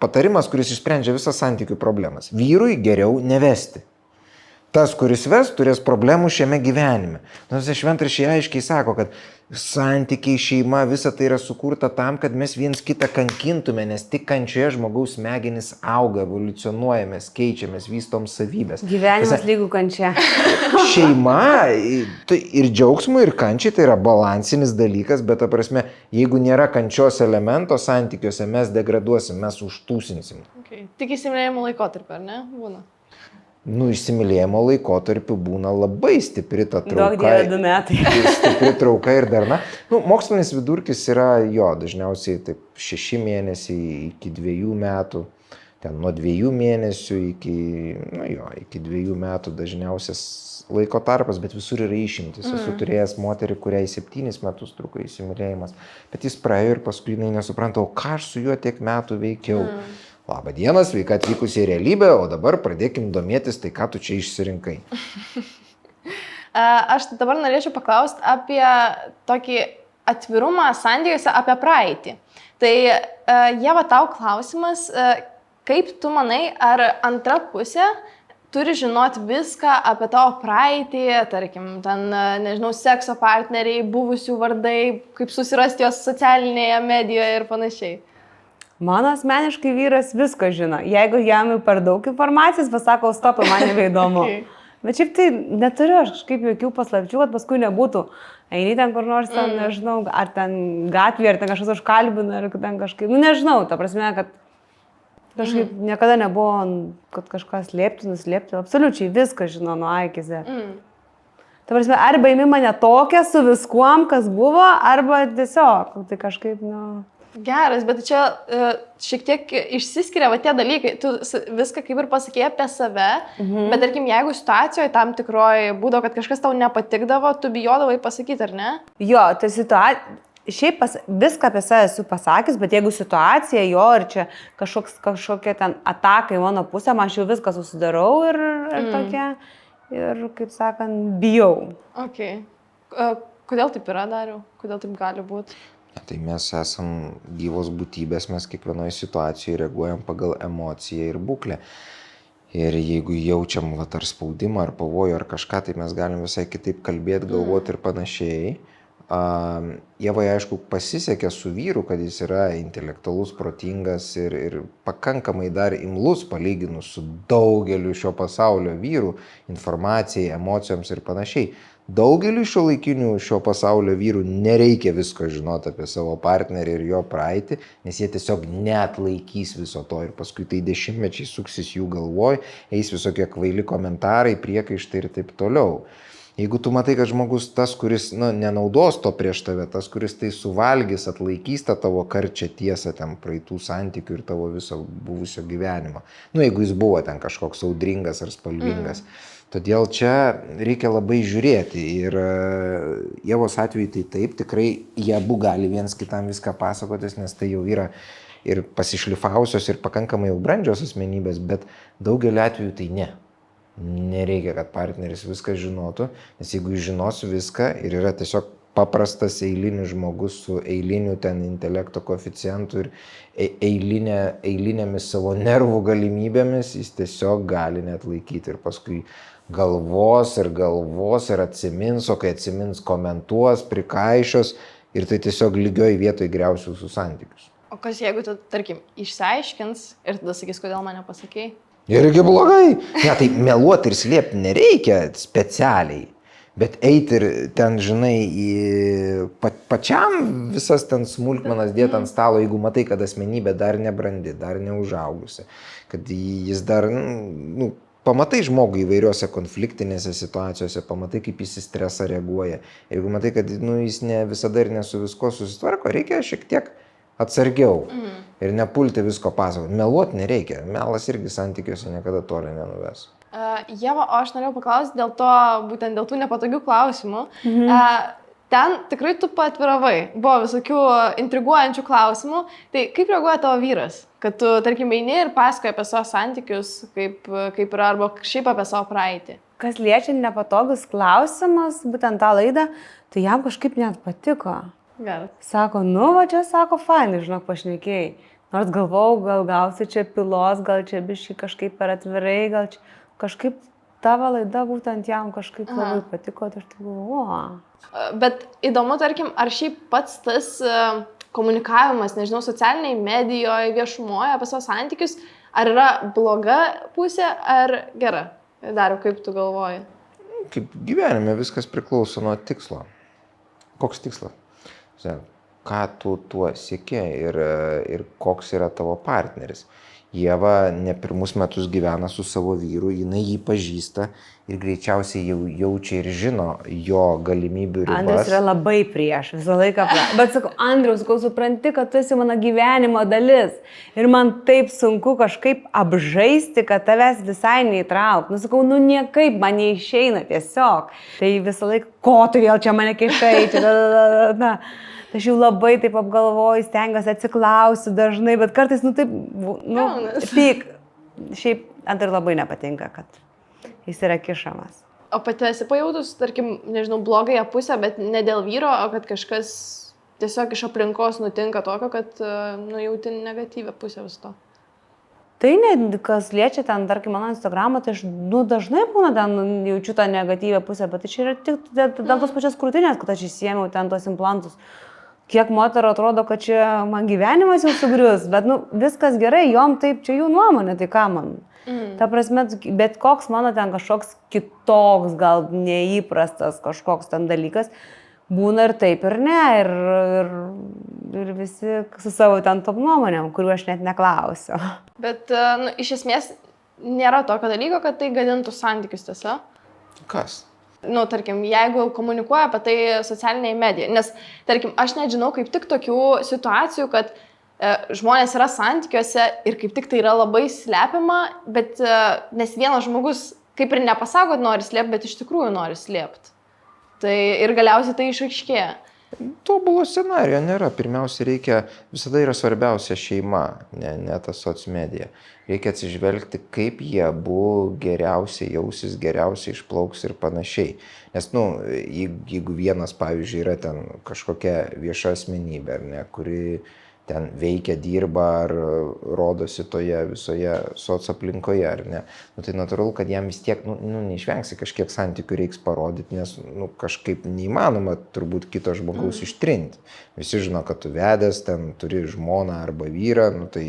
Patarimas, kuris išsprendžia visas santykių problemas. Vyrui geriau nevesti. Tas, kuris ves, turės problemų šiame gyvenime. Nors šventraščiai aiškiai sako, kad santykiai, šeima, visa tai yra sukurta tam, kad mes viens kitą kankintume, nes tik kančioje žmogaus smegenys auga, evoliucionuojamės, keičiamės, vystom savybės. Gyvenimas lygų kančia. Šeima ir džiaugsmui, ir kančiai tai yra balansinis dalykas, bet, ta prasme, jeigu nėra kančios elemento santykiuose, mes degraduosim, mes užtūsinsim. Okay. Tik įsimylėjimo laikotarpį, ar ne? Būna. Įsimylėjimo laikotarpiu būna labai stipri ta trauka. Daug dievė 2 metai. Stipri trauka ir darna. Mokslinis vidurkis yra dažniausiai taip 6 mėnesiai iki 2 metų. Ten nuo 2 mėnesių iki 2 metų dažniausias laiko tarpas, bet visur yra išimtis. Esu turėjęs moterį, kuriai 7 metus truko įsimylėjimas. Bet jis praėjo ir paskui jinai nesupranta, o ką aš su juo tiek metų veikiau. Labą dieną, sveika atvykusi į realybę, o dabar pradėkim domėtis, tai ką tu čia išsirinkai. Aš dabar norėčiau paklausti apie tokį atvirumą santykiuose, apie praeitį. Tai Ieva, tau klausimas, kaip tu manai, ar antra pusė turi žinoti viską apie tavo praeitį, tarkim, ten, nežinau, sekso partneriai, buvusių vardai, kaip susirasti jos socialinėje medijoje ir panašiai. Mano asmeniškai vyras visko žino. Jeigu jam per daug informacijos, pasako, stop, man nebeįdomu. Bet šiaip tai neturiu aš kažkaip jokių paslapčių, kad paskui nebūtų. Eini ten kur nors, ten, nežinau, ar ten gatvėje, ar ten kažkas užkalbina, ar ten kažkaip, nežinau, ta prasme, kad kažkaip niekada nebuvo, kad kažkas slėpti, nuslėpti, absoliučiai viską žino nuo A iki Z. Ta prasme, arba imi mane tokia su viskuom, kas buvo, arba tiesiog, tai kažkaip, Geras, bet čia šiek tiek išsiskiria tie dalykai. Tu viską kaip ir pasakėjai apie save, bet tarkim, jeigu situacijoje tam tikroji būdavo, kad kažkas tau nepatikdavo, tu bijodavai pasakyti, ar ne? Jo, tai šiaip viską apie save esu pasakęs, bet jeigu situacija jo ir čia kažkokia ten ataka į mano pusę, aš jau viską susidarau ir tokia, ir kaip sakant, bijau. Okay. Kodėl taip yra, Dariau? Kodėl taip gali būti? Tai mes esam gyvos būtybės, mes kiekvienoje situacijoje reaguojam pagal emociją ir būklę. Ir jeigu jaučiam ar spaudimą, ar pavojų, ar kažką, tai mes galim visai kitaip kalbėti, galvoti ir panašiai. Ievai, aišku, pasisekė su vyru, kad jis yra intelektualus, protingas ir pakankamai dar imlus palyginus su daugeliu šio pasaulio vyrų informacijai, emocijoms ir panašiai. Daugeliu šiuolaikinių šio pasaulio vyrų nereikia visko žinoti apie savo partnerį ir jo praeitį, nes jie tiesiog neatlaikys viso to ir paskui tai dešimtmečiai suksis jų galvoj, eis visokie kvaili komentarai, priekaištai ir taip toliau. Jeigu tu matai, kad žmogus tas, kuris nenaudos to prieš tave, tas, kuris tai suvalgys, atlaikys tą tavo karčią tiesą ten praeitų santykių ir tavo viso buvusio gyvenimo. Jeigu jis buvo ten kažkoks audringas ar spalvingas. Todėl čia reikia labai žiūrėti ir Ievos atveju tai taip, tikrai jie abu gali viens kitam viską pasakotis, nes tai jau yra ir pasišlifavusios ir pakankamai jau brandžios asmenybės, bet daugeliu atveju tai ne. Nereikia, kad partneris viską žinotų, nes jeigu jis žinos viską ir yra tiesiog paprastas eilinis žmogus su eiliniu ten intelekto koeficientu ir eilinėmis savo nervų galimybėmis, jis tiesiog gali neatlaikyti ir paskui galvos ir atsimins, o kai atsimins komentuos, prikaišios ir tai tiesiog lygioj vietoj griaus jūsų santykius. O kas jeigu tu, tarkim, išsiaiškins ir tada sakys, kodėl man nepasakei? Irgi blogai. Ne, tai meluoti ir slėpti nereikia specialiai, bet eiti ir ten, žinai, pačiam visas ten smulkmenas dėti ant stalo, jeigu matai, kad asmenybė dar nebrandi, dar neužaugusi, kad jis dar, pamatai žmogų įvairiuose konfliktinėse situacijose, pamatai, kaip jis į stresą reaguoja. Jeigu matai, kad jis ne visada ir ne su visko susitvarko, reikia šiek tiek atsargiau ir nepulti visko pasakoti. Meluoti nereikia, melas irgi santykiuose niekada toli nenuves. Ieva, o aš norėjau paklausti būtent dėl tų nepatogių klausimų. ten tikrai tu paatviravai, buvo visokių intriguojančių klausimų. Tai kaip reaguoja tavo vyras, kad tu, tarkim, eini ir pasakoji apie savo santykius, kaip yra, arba šiaip apie savo praeitį? Kas liečia nepatogus klausimas, būtent tą laidą, tai jam kažkaip net patiko. Gerai. Sako, va čia, sako, fainai, žinok, pašnekėjai. Nors galvau, gal gausi čia pilos, gal čia biškai kažkaip per atvirai, gal čia kažkaip tavo laida būtent jam kažkaip labai patiko, tai aš tai galvoju. Bet įdomu, tarkim, ar šiaip pats tas komunikavimas, nežinau, socialiniai medijoje, viešumoje apie savo santykius, ar yra bloga pusė, ar gera? Dariau, kaip tu galvoji? Kaip gyvenime viskas priklauso nuo tikslo. Koks tikslas? Ką tu tuo sieki ir koks yra tavo partneris. Ieva ne pirmus metus gyvena su savo vyru, jinai jį pažįsta ir greičiausiai jau jaučia ir žino jo galimybių ribas. Andrius yra labai prieš, visą laiką prieš. Bet sakau, Andrius, supranti, kad tu esi mano gyvenimo dalis. Ir man taip sunku kažkaip apžaisti, kad tavęs visai neįtrauk. Sakau, niekaip man neišeina tiesiog. Tai visą laiką, ko tu vėl čia mane kišai, čia. Aš jau labai taip apgalvoju, stengiuosi, atsiklausiu dažnai, bet kartais, taip, pyk. Šiaip Andriui labai nepatinka, kad jis yra kišamas. O pati esi pajautus, tarkim, nežinau, blogąją pusę, bet ne dėl vyro, o kad kažkas tiesiog iš aplinkos nutinka tokio, kad jauti negatyvę pusę vis to. Tai kas liečia ten, tarkim, mano Instagramą, tai aš dažnai būna ten jaučiu tą negatyvę pusę, bet tai čia yra tik dėl tos pačios krūtinės, kad aš įsiėmiau ten tos implantus. Kiek moterų atrodo, kad čia man gyvenimas jau sugrius, bet viskas gerai, jom taip, čia jų nuomonė, tai ką man. Ta prasme, bet koks mano ten kažkoks kitoks, gal neįprastas kažkoks ten dalykas, būna ir taip ir ne, ir visi su savo ten top nuomonėm, kuriuo aš net neklausiu. Bet iš esmės nėra tokio dalyko, kad tai gadintų santykius, tiesa? Kas? Tarkim, jeigu komunikuoja apie tai socialiniai medijai, nes, tarkim, aš nežinau kaip tik tokių situacijų, kad žmonės yra santykiuose ir kaip tik tai yra labai slepiama, bet nes vienas žmogus kaip ir nepasako, kad nori slėpti, bet iš tikrųjų nori slėpti. Tai ir galiausiai tai išaiškėja. Tobulo scenario nėra. Pirmiausia, visada yra svarbiausia šeima, ne ta socmedija. Reikia atsižvelgti, kaip jie abu geriausiai jausis, geriausiai išplauks ir panašiai. Nes, jeigu vienas, pavyzdžiui, yra ten kažkokia vieša asmenybė, ar ne, kuri ten veikia, dirba ar rodosi toje visoje soc aplinkoje, ar ne, tai natūralu, kad jam vis tiek, neišvengsi, kažkiek santykių reiks parodyti, nes, kažkaip neįmanoma turbūt kito žmogaus ištrinti. Visi žino, kad tu vedęs, ten turi žmoną arba vyrą, tai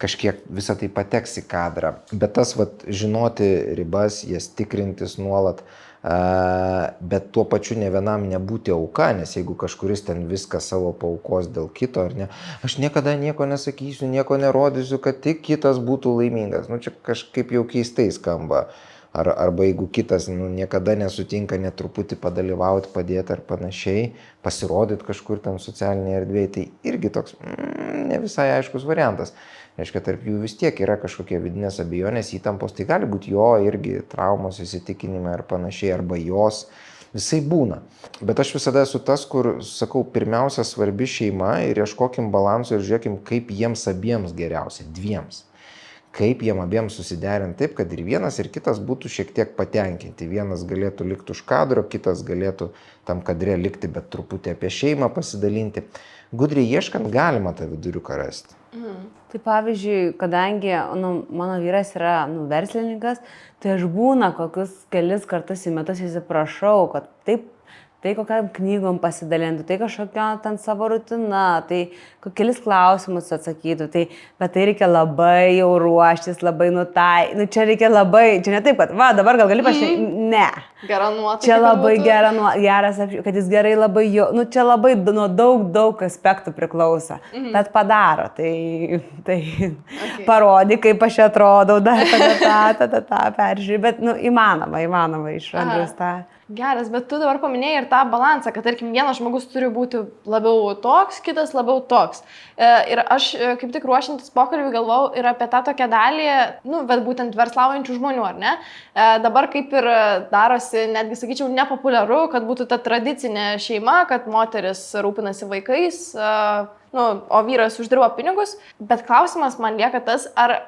kažkiek visą tai pateks į kadrą. Bet tas, žinoti ribas, jas tikrintis nuolat, bet tuo pačiu ne vienam nebūti auka, nes jeigu kažkuris ten viską savo paaukos dėl kito, ar ne, aš niekada nieko nesakysiu, nieko nerodysiu, kad tik kitas būtų laimingas. Čia kažkaip jau keistai skamba. Arba jeigu kitas niekada nesutinka net truputį padalyvauti, padėti ar panašiai, pasirodyti kažkur ten socialinėje erdvėje, tai irgi toks ne visai aiškus variantas. Reiškia, tarp jų vis tiek yra kažkokie vidinės abejonės, įtampos, tai gali būti jo irgi traumos, įsitikinimai ar panašiai, arba jos, visai būna. Bet aš visada esu tas, kur sakau, pirmiausia svarbi šeima ir ieškokim balanso ir žiūrėkim, kaip jiems abiems geriausia, dviems. Kaip jiem abiems susiderinti taip, kad ir vienas, ir kitas būtų šiek tiek patenkinti. Vienas galėtų likti už kadro, kitas galėtų tam kadre likti, bet truputį apie šeimą pasidalinti. Gudriai ieškant galima tą viduriuką rasti. Tai pavyzdžiui, kadangi mano vyras yra verslininkas, tai aš būna kokius kelis kartus į metus įsiprašau, kad tai kokiam knygom pasidalintų, tai kažkokia ten savo rutina, tai kelis klausimus atsakytų, bet tai reikia labai jau ruoštis, labai čia reikia labai, čia ne taip, kad dabar gal gali ne. Gera nuotaika. Čia labai geras, kad jis gerai labai čia labai nuo daug aspektų priklauso, bet padaro, tai okay. Parodyk, kaip aš atrodau, dar tą peržiūrį, bet įmanoma iš Andriaus tą. Geras, bet tu dabar paminėjai ir tą balansą, kad tarkim vienas žmogus turi būti labiau toks, kitas labiau toks. Ir aš kaip tik ruošiantis pokalbį galvau ir apie tą tokią dalį, bet būtent verslaujančių žmonių, ar ne? Dabar kaip ir darosi, netgi sakyčiau, nepopuliaru, kad būtų ta tradicinė šeima, kad moteris rūpinasi vaikais, o vyras uždirba pinigus. Bet klausimas man lieka tas, ar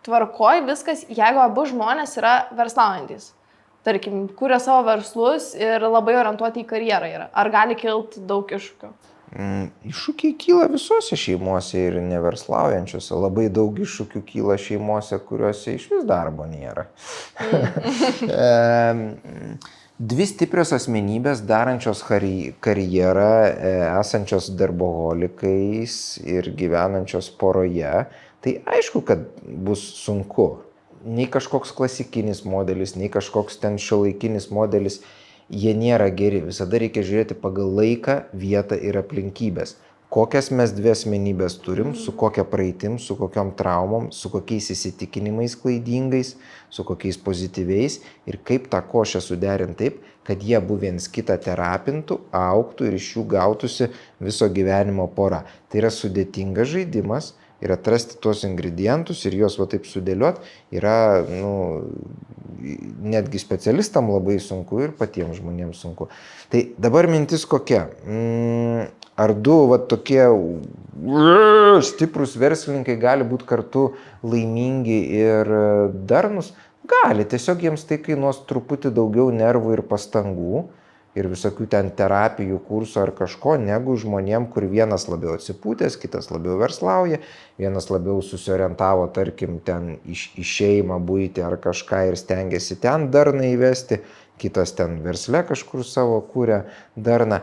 tvarkoj viskas, jeigu abu žmonės yra verslaujantis. Tarkim, kuria savo verslus ir labai orientuoti į karjerą yra. Ar gali kilti daug iššūkių? Iššūkiai kyla visose šeimose ir neverslaujančiose. Labai daug iššūkių kyla šeimose, kuriuose iš vis darbo nėra. Dvi stiprios asmenybės darančios karjerą, esančios darboholikais ir gyvenančios poroje, tai aišku, kad bus sunku. Nei kažkoks klasikinis modelis, nei kažkoks ten šiuolaikinis modelis, jie nėra geri. Visada reikia žiūrėti pagal laiką, vietą ir aplinkybės. Kokias mes dvi asmenybės turim, su kokia praeitim, su kokiom traumom, su kokiais įsitikinimais klaidingais, su kokiais pozityviais ir kaip tą košę suderinti taip, kad jie abu viens kitą terapintų, augtų ir iš jų gautųsi viso gyvenimo pora. Tai yra sudėtingas žaidimas. Ir atrasti tuos ingredientus ir juos va taip sudėliot yra, netgi specialistam labai sunku ir patiems žmonėms sunku. Tai dabar mintis kokia? Ar du va tokie stiprus verslininkai gali būti kartu laimingi ir darnus? Gali, tiesiog jiems tai kainuos truputį daugiau nervų ir pastangų. Ir visokių ten terapijų, kursų ar kažko, negu žmonėm, kur vienas labiau atsipūtęs, kitas labiau verslauja, vienas labiau susiorientavo, tarkim, ten į šeimą, buitį ar kažką ir stengiasi ten darną įvesti, kitas ten versle kažkur savo kūrė darną.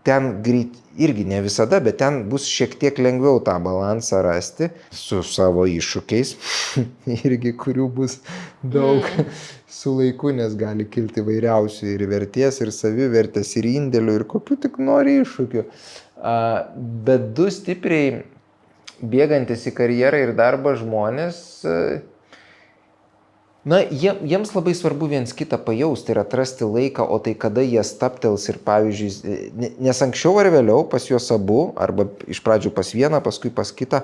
Ten greit irgi ne visada, bet ten bus šiek tiek lengviau tą balansą rasti su savo iššūkiais, irgi kurių bus daug su laiku, nes gali kilti vairiausių ir vertės, ir savivertės, ir indėlių, ir kokių tik nori iššūkių. Bet du stipriai bėgantis į karjerą ir darbą žmonės, jiems labai svarbu viens kitą pajausti ir atrasti laiką, o tai kada jie stabtels ir pavyzdžiui, nes anksčiau ar vėliau pas juos abu, arba iš pradžių pas vieną, paskui pas kitą,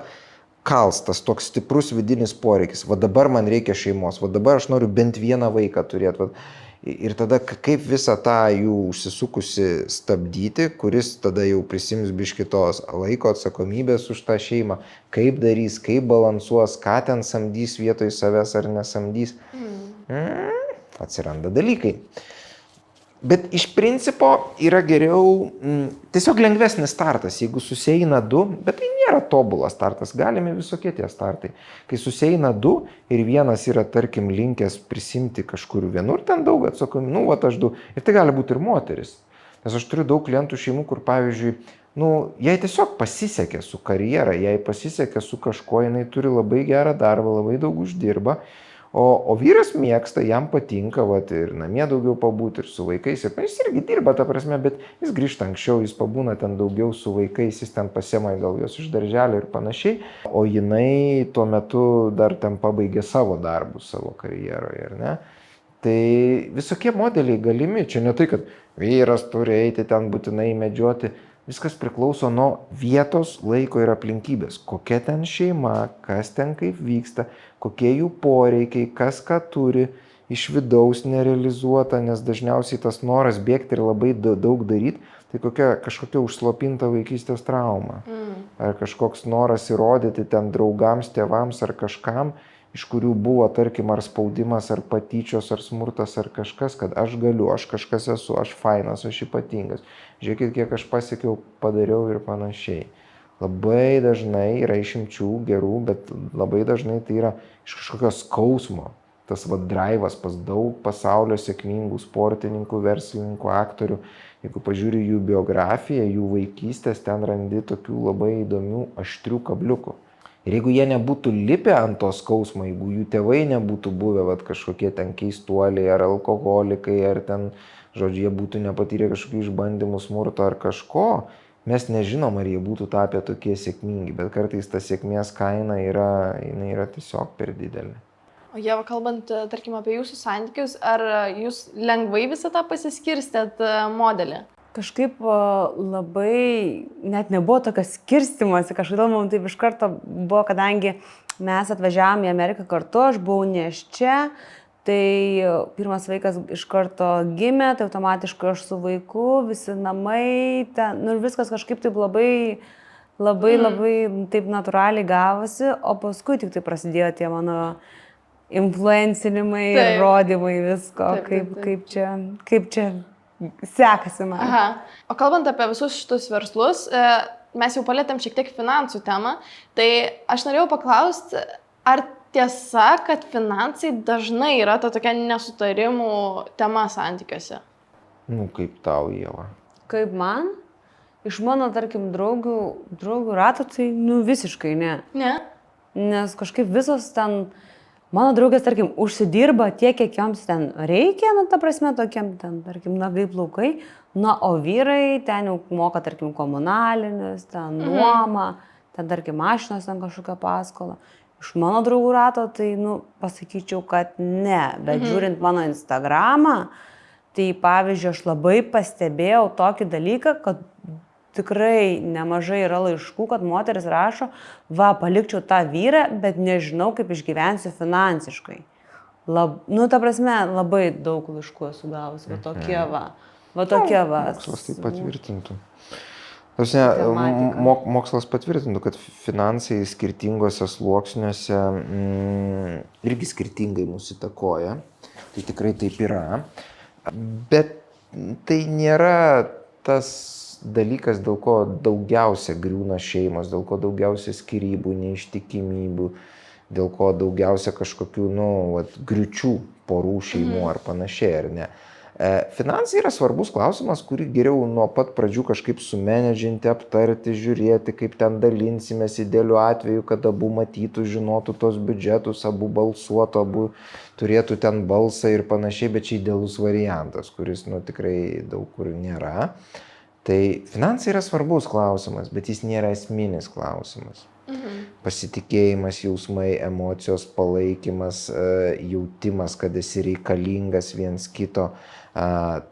kals tas toks stiprus vidinis poreikis. Va dabar man reikia šeimos, va dabar aš noriu bent vieną vaiką turėti. Ir tada kaip visą tą jų užsisukusi stabdyti, kuris tada jau prisims biškitos laiko atsakomybės už tą šeimą, kaip darys, kaip balansuos, ką ten samdys vietoj savęs ar nesamdys. Atsiranda dalykai. Bet iš principo yra geriau tiesiog lengvesnis startas, jeigu susieina du, bet tai nėra tobulas startas, galime visokie tie startai. Kai susieina du ir vienas yra, tarkim, linkęs prisimti kažkur vienur, ten daug atsakomybės, aš du, ir tai gali būti ir moteris. Nes aš turiu daug klientų šeimų, kur pavyzdžiui, jai tiesiog pasisekė su karjera, jai pasisekė su kažko, jinai turi labai gerą darbą, labai daug uždirba. O vyras mėgsta, jam patinka ir namie daugiau pabūti ir su vaikais. Ir jis irgi dirba, ta prasme, bet jis grįžta anksčiau, jis pabūna ten daugiau su vaikais, jis ten pasiema gal juos iš darželio ir panašiai. O jinai tuo metu dar ten pabaigė savo darbus, savo karjeroje, ar ne? Tai visokie modeliai galimi. Čia ne tai, kad vyras turi eiti ten būtinai medžioti. Viskas priklauso nuo vietos, laiko ir aplinkybės. Kokia ten šeima, kas ten kaip vyksta, kokie jų poreikiai, kas ką turi, iš vidaus nerealizuota, nes dažniausiai tas noras bėgti ir labai daug daryti, tai kažkokia užslopinta vaikystės trauma. Ar kažkoks noras įrodyti ten draugams, tėvams ar kažkam, iš kurių buvo, tarkim, ar spaudimas, ar patyčios, ar smurtas, ar kažkas, kad aš galiu, aš kažkas esu, aš fainas, aš ypatingas. Žiūrėkit, kiek aš pasiekiau, padariau ir panašiai. Labai dažnai yra išimčių gerų, bet labai dažnai tai yra iš kažkokio skausmo. Tas drive'as pas daug pasaulio sėkmingų sportininkų, verslininkų, aktorių. Jeigu pažiūri jų biografiją, jų vaikystės, ten randi tokių labai įdomių aštrių kabliukų. Ir jeigu jie nebūtų lipę ant to skausmo, jeigu jų tėvai nebūtų buvę kažkokie ten keistuoliai ar alkoholikai, ar ten, žodžiu, jie būtų nepatyrę kažkokių išbandymų, smurto ar kažko, mes nežinom, ar jie būtų tapę tokie sėkmingi, bet kartais ta sėkmės kaina yra tiesiog per didelė. O Ieva, kalbant, tarkim, apie jūsų santykius, ar jūs lengvai visą tą pasiskirstėt modelį? Kažkaip labai, net nebuvo tokio skirstimas, kažkodėl mums taip iš karto buvo, kadangi mes atvažiavome į Ameriką kartu, aš buvau nėščia, tai pirmas vaikas iš karto gimė, tai automatiškai aš su vaiku, visi namai, ten, nu, viskas kažkaip taip labai taip natūraliai gavosi, o paskui tik tai prasidėjo tie mano influencinimai ir rodymai visko, kaip čia sekasi man. Aha. O kalbant apie visus šitus verslus, mes jau palėtėm šiek tiek finansų temą, tai aš norėjau paklausti, ar tiesa, kad finansai dažnai yra ta tokia nesutarimų tema santykiuose? Nu, kaip tau, Ieva? Kaip man? Iš mano, tarkim, draugų rato, tai, nu, visiškai ne. Ne? Nes kažkaip visos ten, mano draugės, tarkim, užsidirba tiek, kiek joms ten reikia, nu, ta prasme, tokiam ten, tarkim, nagai plaukai, na, o vyrai ten jau moka, tarkim, komunalinius, ten nuomą, ten, tarkim, mašinos ten kažkokią paskolą. Iš mano draugų rato, tai, nu, pasakyčiau, kad ne, bet žiūrint mano Instagramą, tai, pavyzdžiui, aš labai pastebėjau tokį dalyką, kad tikrai nemažai yra laiškų, kad moteris rašo, va, palikčiau tą vyrą, bet nežinau, kaip išgyvensiu finansiškai. Nu, ta prasme, labai daug laiškų esu gavus, va tokie va. Va tokie va. Mokslas tai patvirtintų. Mokslas patvirtintų, kad finansai skirtingose sluoksniuose irgi skirtingai mūsų įtakoja. Tai tikrai taip yra. Bet tai nėra tas dalykas, dėl ko daugiausia griūna šeimos, dėl ko daugiausia skyrybų, neištikimybių, dėl ko daugiausia kažkokių, nu, griūčių porų šeimų ar panašiai, ar ne. Finansai yra svarbus klausimas, kurį geriau nuo pat pradžių kažkaip sumenedžinti, aptarti, žiūrėti, kaip ten dalinsimės idealiu atveju, kad abu matytų, žinotų tos biudžetus, abu balsuotų, abu turėtų ten balsą ir panašiai, bet čia idealus variantas, kuris, nu, tikrai daug kur nėra. Tai finansai yra svarbus klausimas, bet jis nėra esminis klausimas. Pasitikėjimas, jausmai, emocijos, palaikymas, jautimas, kad esi reikalingas viens kito,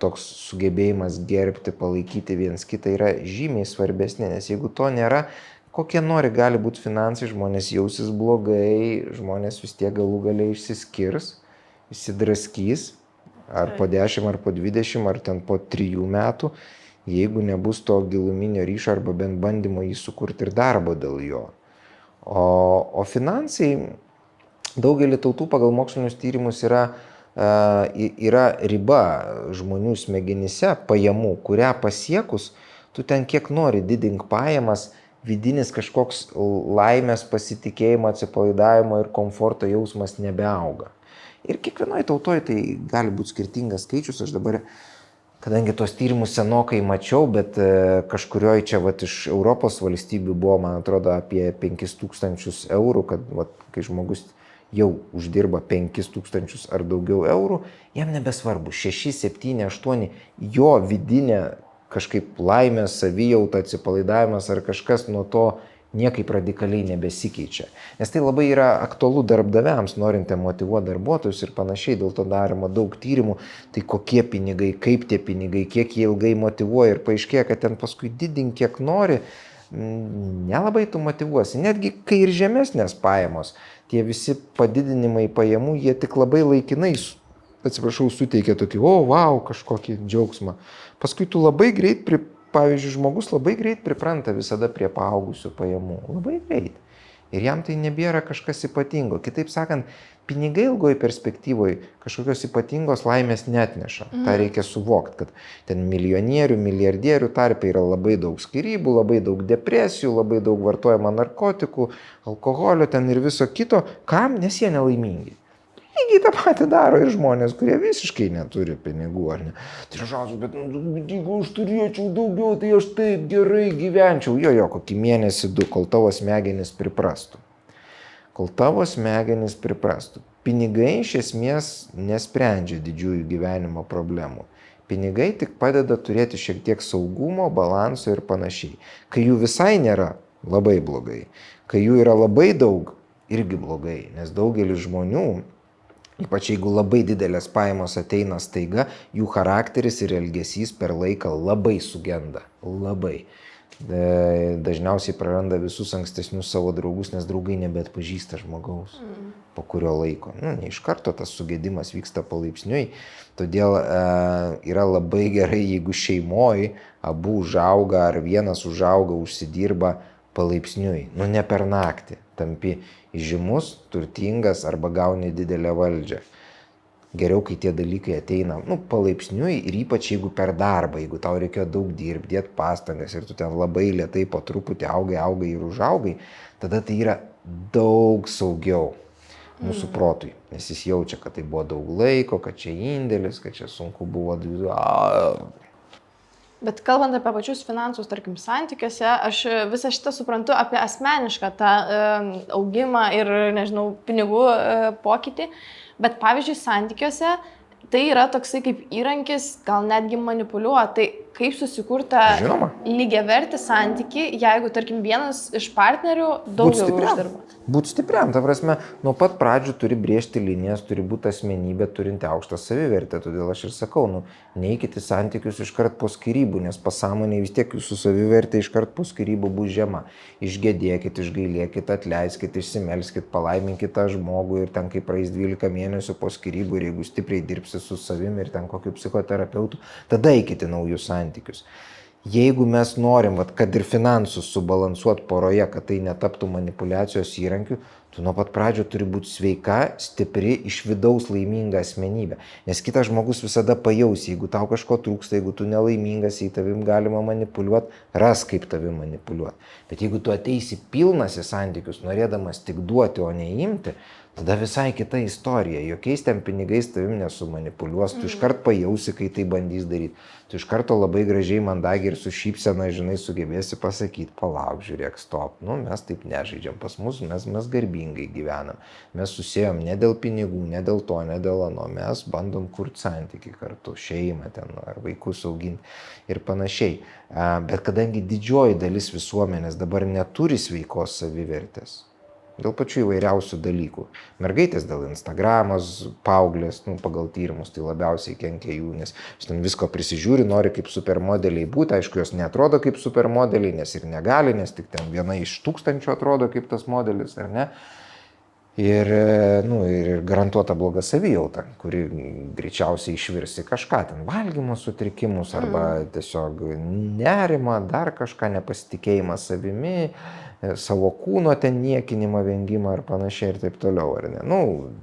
toks sugebėjimas gerbti, palaikyti viens kitą yra žymiai svarbesnė, nes jeigu to nėra, kokie nori gali būti finansai, žmonės jausis blogai, žmonės vis tiek galų galiai išsiskirs, išsidraskys, ar po 10, ar po 20, ar ten po 3 metų. Jeigu nebus to giluminio ryšio arba bent bandymo jį sukurti ir darbo dėl jo. O finansai, daugelį tautų pagal mokslinius tyrimus yra riba žmonių smegenyse, pajamų, kurią pasiekus, tu ten kiek nori didink pajamas, vidinis kažkoks laimės, pasitikėjimo, atsipalaidavimo ir komforto jausmas nebeauga. Ir kiekvienoje tautoje tai gali būti skirtingas skaičius, aš dabar kadangi tos tyrimus senokai mačiau, bet kažkurioje čia iš Europos valstybių buvo, man atrodo, apie 5 000 eurų, kad kai žmogus jau uždirba 5 000 ar daugiau eurų, jam nebesvarbu, 6, 7, 8, jo vidinė kažkaip laimė, savijauta, atsipalaidavimas ar kažkas nuo to niekaip radikaliai nebesikeičia. Nes tai labai yra aktualu darbdaviams, norintiem motyvuoti darbuotojus ir panašiai, dėl to daroma daug tyrimų, tai kokie pinigai, kaip tie pinigai, kiek jie ilgai motyvuoja ir paaiškėja, kad ten paskui didink kiek nori, nelabai tu motyvuosi. Netgi kai ir žemesnės pajamos, tie visi padidinimai pajamų, jie tik labai laikinai, suteikia tokį, wow, kažkokį džiaugsmą. Paskui tu labai greit pavyzdžiui, žmogus labai greit pripranta visada prie paaugusių pajamų. Labai greit. Ir jam tai nebėra kažkas ypatingo. Kitaip sakant, pinigai ilgoje perspektyvoje kažkokios ypatingos laimės neatneša. Ta reikia suvokti, kad ten milijonierių, milijardierių tarpe yra labai daug skyrybų, labai daug depresijų, labai daug vartojama narkotikų, alkoholio ten ir viso kito. Kam? Nes jie nelaimingi. Lygiai tą patį daro ir žmonės, kurie visiškai neturi pinigų, ar ne? Tai žodžiu, bet jeigu aš turėčiau daugiau, tai aš taip gerai gyvenčiau. Jo, kokį mėnesį 2, kol tavo smegenys priprastų. Pinigai iš esmės nesprendžia didžiųjų gyvenimo problemų. Pinigai tik padeda turėti šiek tiek saugumo, balanso ir panašiai. Kai jų visai nėra, labai blogai. Kai jų yra labai daug, irgi blogai, nes daugelis žmonių Ypač jeigu labai didelės pajamos ateina staiga, jų charakteris ir elgesys per laiką labai sugenda. Labai. Dažniausiai praranda visus ankstesnius savo draugus, nes draugai nebeatpažįsta žmogaus po kurio laiko. Ne iš karto tas sugedimas vyksta palaipsniui. Todėl yra labai gerai, jeigu šeimoje abu užauga ar vienas užauga, užsidirba palaipsniui. Ne per naktį. Tampi įžymus, turtingas arba gauni didelę valdžią. Geriau, kai tie dalykai ateina palaipsniui ir ypač jeigu per darbą, jeigu tau reikėjo daug dirbti, dėti pastangas ir tu ten labai lėtai po truputį augai ir užaugai, tada tai yra daug saugiau mūsų protui, nes jis jaučia, kad tai buvo daug laiko, kad čia indėlis, kad čia sunku buvo. Bet kalbant apie pačius finansus, tarkim, santykiuose, aš visą šitą suprantu apie asmenišką tą augimą ir, nežinau, pinigų pokytį. Bet pavyzdžiui, santykiuose tai yra toksai kaip įrankis, gal netgi manipuliuoti. Tai kaip susikurta lygiavertį santykį, jeigu, tarkim, vienas iš partnerių daugiau uždirba. Būt stipriam, ta prasme, nuo pat pradžių turi brėžti linijas, turi būti asmenybė, turinti aukštą savivertę. Todėl aš ir sakau, neikite santykius iškart po skyrybų, nes pasąmonėje vis tiek jūsų savivertė iškart po skyrybų bus žema. Išgėdėkit, išgailėkit, atleiskit, išsimelskit, palaiminkit tą žmogų ir ten, kai praeis 12 mėnesių po skyrybų ir jeigu stipriai dirbsi su savimi ir ten kokiu psichoterapeutu, tada eikite naujus santykius. Jeigu mes norim, kad ir finansus subalansuoti poroje, kad tai netaptų manipulacijos įrankiu, tu nuo pat pradžio turi būti sveika, stipri, iš vidaus laiminga asmenybė. Nes kitas žmogus visada pajaus, jeigu tau kažko trūksta, jeigu tu nelaimingas, jei tavim galima manipuliuoti, ras kaip tavim manipuliuoti. Bet jeigu tu ateisi pilnas į santykius, norėdamas tik duoti, o ne imti, tada visai kita istorija. Jokiais ten pinigais tavim nesumanipuliuos, tu iškart pajausi, kai tai bandys daryti. Tu iš karto labai gražiai, mandagiai ir su šypsena, sugebėsi pasakyti, palauk, žiūrėk, stop. Mes taip nežaidžiam, pas mus mes garbingai gyvenam. Mes susėjom ne dėl pinigų, ne dėl to, ne dėl ano. Mes bandom kurti santykį kartu, šeimą ten ar vaikus auginti ir panašiai. Bet kadangi didžioji dalis visuomenės dabar neturi sveikos savivertės, dėl pačių įvairiausių dalykų. Mergaitės dėl Instagramos, paauglės, pagal tyrimus, tai labiausiai kenkia jų, nes jis ten visko prisižiūri, nori kaip supermodeliai būti, aišku, jos neatrodo kaip supermodeliai, nes ir negali, nes tik ten viena iš 1000 atrodo kaip tas modelis, ar ne? Ir garantuota bloga savijauta, kuri greičiausiai išvirsi kažką, ten valgymo sutrikimus arba tiesiog nerimą, dar kažką, nepasitikėjimą savimi, savo kūno ten niekinimą, vengimą ir panašiai ir taip toliau, ar ne?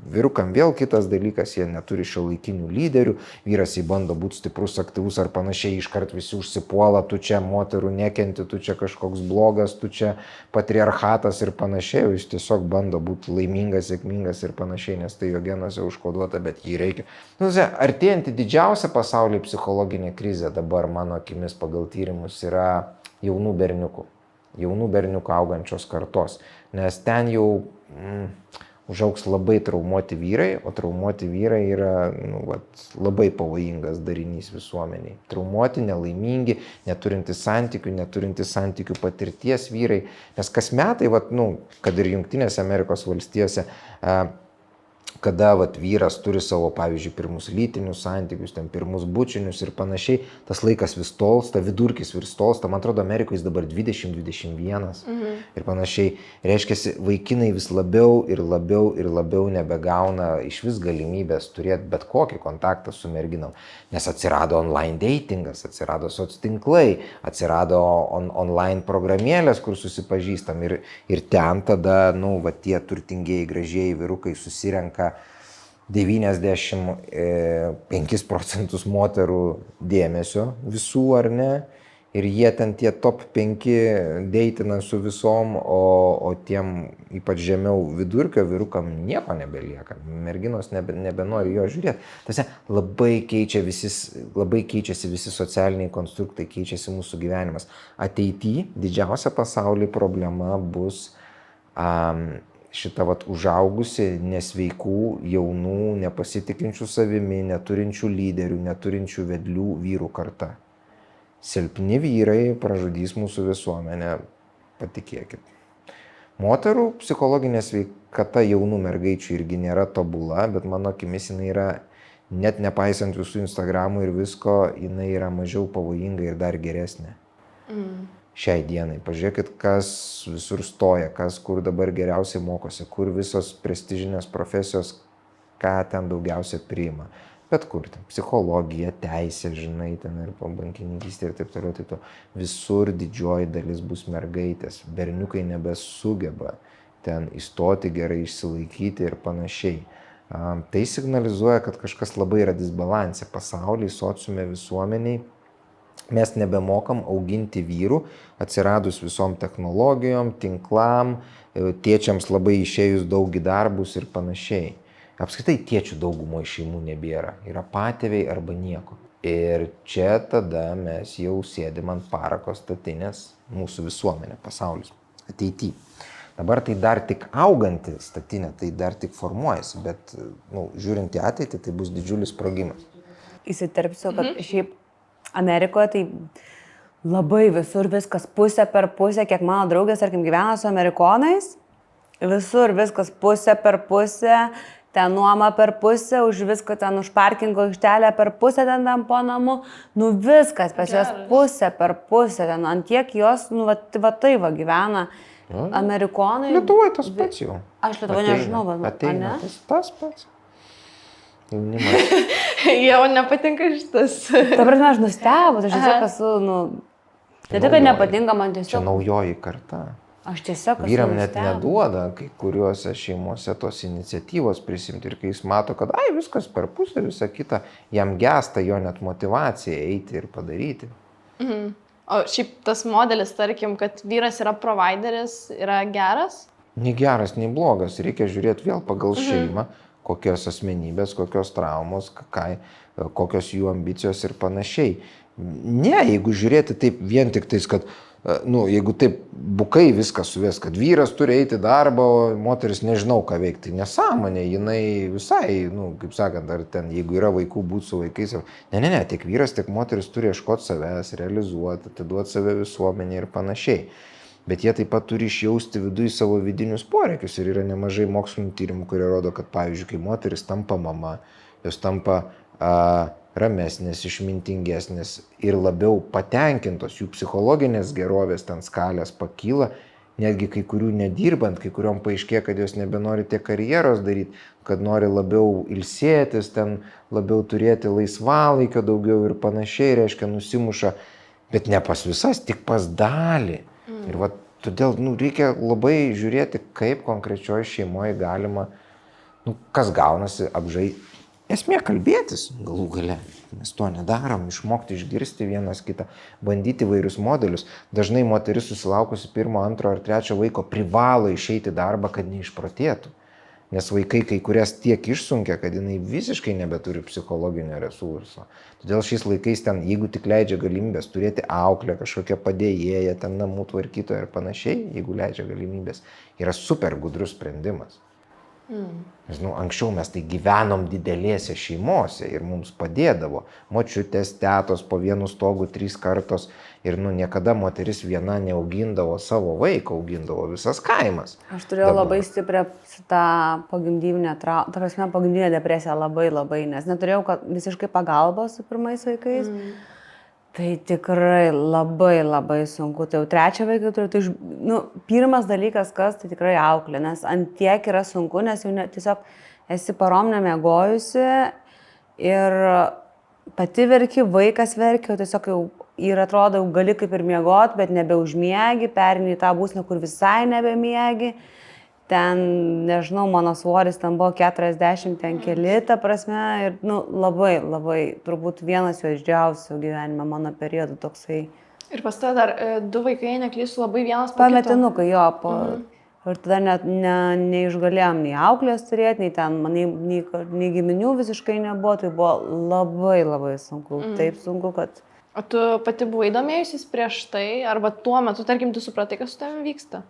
Vyrukam vėl kitas dalykas, jie neturi šiuolaikinių lyderių, vyras jį bando būti stiprus, aktyvus ar panašiai, iškart visi užsipuola, tu čia moterų nekenti, tu čia kažkoks blogas, tu čia patriarchatas ir panašiai, jis tiesiog bando būti laimingas, sėkmingas ir panašiai, nes tai jo genuose užkoduota, bet jį reikia. Artėjanti didžiausia pasaulyje psichologinė krizė dabar, mano akimis pagal tyrimus, yra jaunų berniukų augančios kartos, nes ten jau užaugs labai traumuoti vyrai, o traumuoti vyrai yra labai pavojingas darinys visuomeniai. Traumuoti, nelaimingi, neturintys santykių patirties vyrai, nes kas metai, kad ir Jungtinėse Amerikos valstijose, kada vyras turi savo, pavyzdžiui, pirmus lytinius santykius, ten pirmus bučinius ir panašiai, tas laikas vis tolsta, vidurkis vis tolsta, man atrodo, Amerikoje jis dabar 20-21 ir panašiai. Reiškia, vaikinai vis labiau ir labiau nebegauna iš vis galimybės turėti bet kokį kontaktą su merginom, nes atsirado online datingas, atsirado soctinklai, atsirado online programėlės, kur susipažįstam ir ten tada, tie turtingieji, gražieji vyrukai susirenka 95% moterų dėmesio visų, ar ne? Ir jie ten tie top 5 deitina su visom, o tiem ypač žemiau vidurkio vyrukam nieko nebelieka. Merginos nebenori jo žiūrėti. Tose labai keičiasi visi socialiniai konstruktai, keičiasi mūsų gyvenimas. Ateityje didžiausia pasaulyje problema bus šita užaugusi, nesveikų, jaunų, nepasitikinčių savimi, neturinčių lyderių, neturinčių vedlių vyrų karta. Silpni vyrai pražudys mūsų visuomenę, patikėkit. Moterų psichologinė sveikata jaunų mergaičių irgi nėra tobula, bet mano akimis jinai yra, net nepaisant visų Instagramų ir visko, jinai yra mažiau pavojinga ir dar geresnė. Šiai dienai. Pažiūrėkit, kas visur stoja, kas kur dabar geriausiai mokosi, kur visos prestižinės profesijos, ką ten daugiausia priima. Bet kur ten psichologija, teisė, žinai, ten ir bankininkystė ir taip toliau, tai to visur didžioji dalis bus mergaitės. Berniukai nebesugeba ten įstoti gerai, išsilaikyti ir panašiai. Tai signalizuoja, kad kažkas labai yra disbalansė pasaulyje, sociume, visuomeniai. Mes nebemokam auginti vyrų, atsiradus visom technologijom, tinklam, tėčiams labai išėjus daug į darbus ir panašiai. Apskritai tėčių daugumoje šeimų nebėra. Yra patėviai arba nieko. Ir čia tada mes jau sėdim ant parako statinės, mūsų visuomenė, pasaulis, ateityje. Dabar tai dar tik auganti statinė, tai dar tik formuojasi, bet žiūrint į ateitį, tai bus didžiulis sprogimas. Įsiterpsiu, kad šiaip Amerikoje tai labai visur viskas pusė per pusę, kiek mano draugės, tarkim, gyvena su amerikonais, visur viskas pusė per pusę, ten nuoma per pusę, už viską ten už parkingo aikštelę per pusę ten po namu, viskas pas jos pusė per pusę, ten ant tiek jos, va tai va gyvena amerikonai. Lietuvoje tas pats jau. Aš Lietuvoje nežinau, ateina tas pats. Jaunimas. Jau nepatinka šitas. Ta prasme, aš nustebus, aš tiesiog esu, ne tik, kad nepatinka, man tiesiog. Čia naujoji karta. Aš tiesiog esu vyram net neduoda kai kuriuose šeimuose tos iniciatyvos prisimti ir kai jis mato, kad viskas per pusę, visa kita, jam gesta jo net motyvacija eiti ir padaryti. O šiaip tas modelis, tarkim, kad vyras yra provideris, yra geras? Nei geras, nei blogas. Reikia žiūrėti vėl pagal šeimą, kokios asmenybės, kokios traumos, kokios jų ambicijos ir panašiai. Ne, jeigu žiūrėti taip vien tik tais, kad jeigu taip bukai viską suves, kad vyras turi eiti darbą, o moteris nežinau ką veikti, tai nesąmonė, jinai visai, kaip sakant, ar ten, jeigu yra vaikų, būti su vaikais. Ne, tiek vyras, tiek moteris turi ieškoti savęs, realizuoti, atiduoti save visuomenė ir panašiai. Bet jie taip pat turi išjausti viduje savo vidinius poreikius ir yra nemažai mokslinių tyrimų, kurie rodo, kad pavyzdžiui, kai moteris tampa mama, jos tampa ramesnės, išmintingesnės ir labiau patenkintos, jų psichologinės gerovės ten skalės pakyla, netgi kai kurių nedirbant, kai kuriuom paaiškėja, kad jos nebenori tiek karjeros daryti, kad nori labiau ilsėtis, ten labiau turėti laisvalaikio daugiau ir panašiai, reiškia nusimuša, bet ne pas visas, tik pas dalį. Ir todėl reikia labai žiūrėti, kaip konkrečioje šeimoje galima, kas gaunasi apžaisti. Esmė kalbėtis galų gale, mes to nedarom, išmokti išgirsti vienas kitą, bandyti vairius modelius. Dažnai moteris susilaukusi 1, 2 ar 3 vaiko privalo išeiti darbą, kad neišprotėtų. Nes vaikai kai kurias tiek išsunkia, kad jinai visiškai nebeturi psichologinio resurso. Todėl šiais laikais ten, jeigu tik leidžia galimybės turėti auklę, kažkokią padėjėją, ten namų tvarkytoją ir panašiai, jeigu leidžia galimybės, yra super gudrus sprendimas. Nes, anksčiau mes tai gyvenom didelėse šeimose ir mums padėdavo. Močiutės, tetos po vienu stogu 3 kartos ir niekada moteris viena neaugindavo savo vaiką, augindavo visas kaimas. Aš turėjau labai stiprią tą pogimdyvinę depresiją labai, nes neturėjau visiškai pagalbos su pirmais vaikais. Tai tikrai labai sunku. Tai jau 3 vaiką turiu. Tai pirmas dalykas, tai tikrai auklė, nes ant tiek yra sunku, nes jau tiesiog esi parom nemiegojusi ir pati verki, vaikas verkia, tiesiog jau ir atrodo, jau gali kaip ir miegoti, bet nebeužmiegi, perini į tą būseną, kur visai nebemiegi. Ten, nežinau, mano svoris ten buvo 40 ten keli, ta prasme, ir labai, turbūt vienas jo didžiausių gyvenime mano periodų toksai. Ir pas tave dar 2 vaikai, neklysiu, labai vienas po kito. Pametinukai, jo, ir tada net neišgalėjom nei auklės turėti, nei ten, nei giminių visiškai nebuvo, tai buvo labai sunku, taip sunku, kad... O tu pati buvai domėjusis prieš tai, arba tuo metu, tarkim, tu supratai, kas su tavimi vyksta?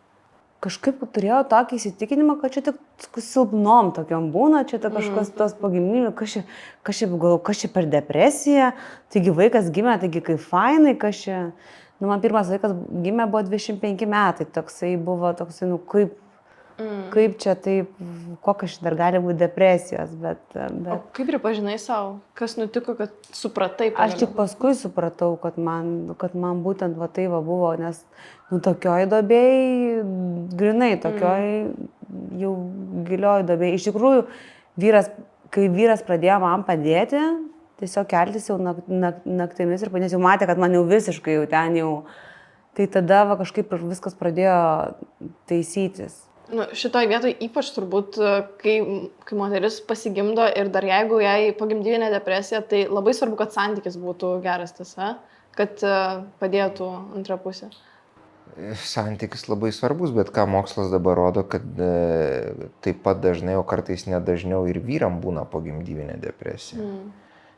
Kažkaip turėjau tokį įsitikinimą, kad čia tik silpnom tokiom būna, čia kažkas tos pogimdyvinio, kas čia per depresiją, taigi vaikas gimė, taigi kaip fainai, kas čia... Man pirmas vaikas gimė buvo 25 metai, toksai buvo, kaip Kaip čia taip, kokios čia dar gali būti depresijos, bet... O kaip pripažinai savo, kas nutiko, kad supratai? Aš tik paskui supratau, kad man būtent va tai va buvo, nes tokioj dobėjai, grinai tokioj jau gilioj dobėjai. Iš tikrųjų, kai vyras pradėjo man padėti, tiesiog keltis jau naktimis ir nes jau matė, kad man jau visiškai jau ten jau, tai tada va kažkaip viskas pradėjo taisytis. Šitoj vietoj ypač turbūt, kai moteris pasigimdo ir dar jeigu jai pogimdyvinė depresija, tai labai svarbu, kad santykis būtų geras, tiesa, kad padėtų antra pusė. Santykis labai svarbus, bet ką mokslas dabar rodo, kad taip pat dažnai, o kartais nedažniau ir vyram būna pogimdyvinė depresija.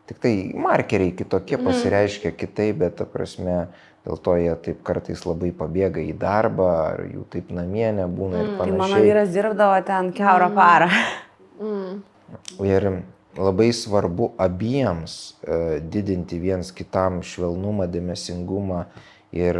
Tik tai markeriai kitokie pasireiškia kitaip, bet ta prasme, dėl to jie taip kartais labai pabėga į darbą, ar jų taip namie nebūna ir panašiai. Tai mano vyras dirbdavo ten kiaurą parą. Ir labai svarbu abiems didinti viens kitam švelnumą, dėmesingumą ir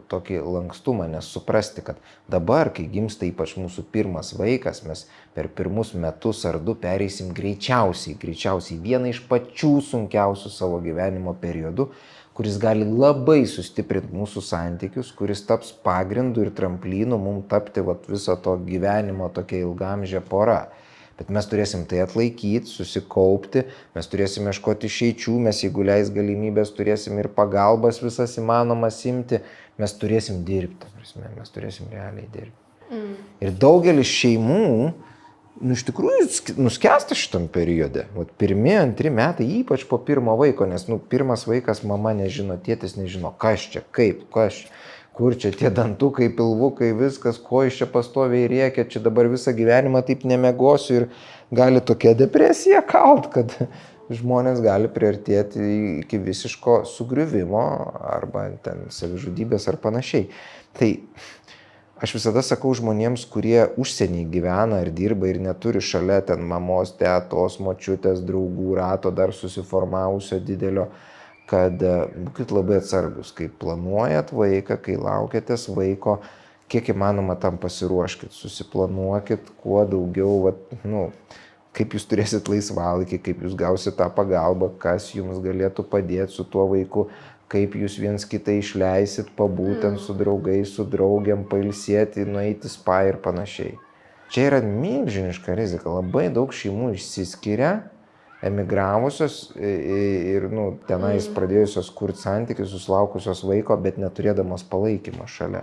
tokį lankstumą, nes suprasti, kad dabar, kai gimsta ypač mūsų pirmas vaikas, mes per pirmus metus ar du pereisim greičiausiai vieną iš pačių sunkiausių savo gyvenimo periodų, kuris gali labai sustiprinti mūsų santykius, kuris taps pagrindu ir tramplynu mums tapti viso to gyvenimo tokia ilgamžė pora. Bet mes turėsim tai atlaikyti, susikaupti, mes turėsim ieškoti išeičių, mes jeigu leis galimybės turėsim ir pagalbas visas įmanomas imti, mes turėsim dirbti, mes turėsim realiai dirbti. Ir daugelis šeimų, iš tikrųjų, nuskęsta šitam periode. Pirmi, antri metai, ypač po pirmo vaiko, nes pirmas vaikas mama nežino, tėtis nežino, kas čia, kaip, kur čia tie dantukai, pilvukai, viskas, ko iš čia pastoviai rėkia, čia dabar visą gyvenimą taip nemegosiu ir gali tokia depresija kalt, kad žmonės gali priartėti iki visiško sugriuvimo arba ten savižudybės ar panašiai. Tai aš visada sakau žmonėms, kurie užsienį gyvena ir dirba ir neturi šalia ten mamos, tetos, močiutės, draugų rato dar susiformavusio didelio, kad būkit labai atsargus, kai planuojat vaiką, kai laukiatės vaiko, kiek įmanoma tam pasiruoškit, susiplanuokit kuo daugiau, kaip jūs turėsit laisvalaikį, kaip jūs gausit tą pagalbą, kas jums galėtų padėti su tuo vaiku, kaip jūs viens kitą išleisit, pabūtent su draugais, su draugiam, pailsėti, nueiti spa ir panašiai. Čia yra milžiniška rizika, labai daug šeimų išsiskiria, emigravusios ir tenais pradėjusios kurti santykius, susilaukusios vaiko, bet neturėdamos palaikymo šalia.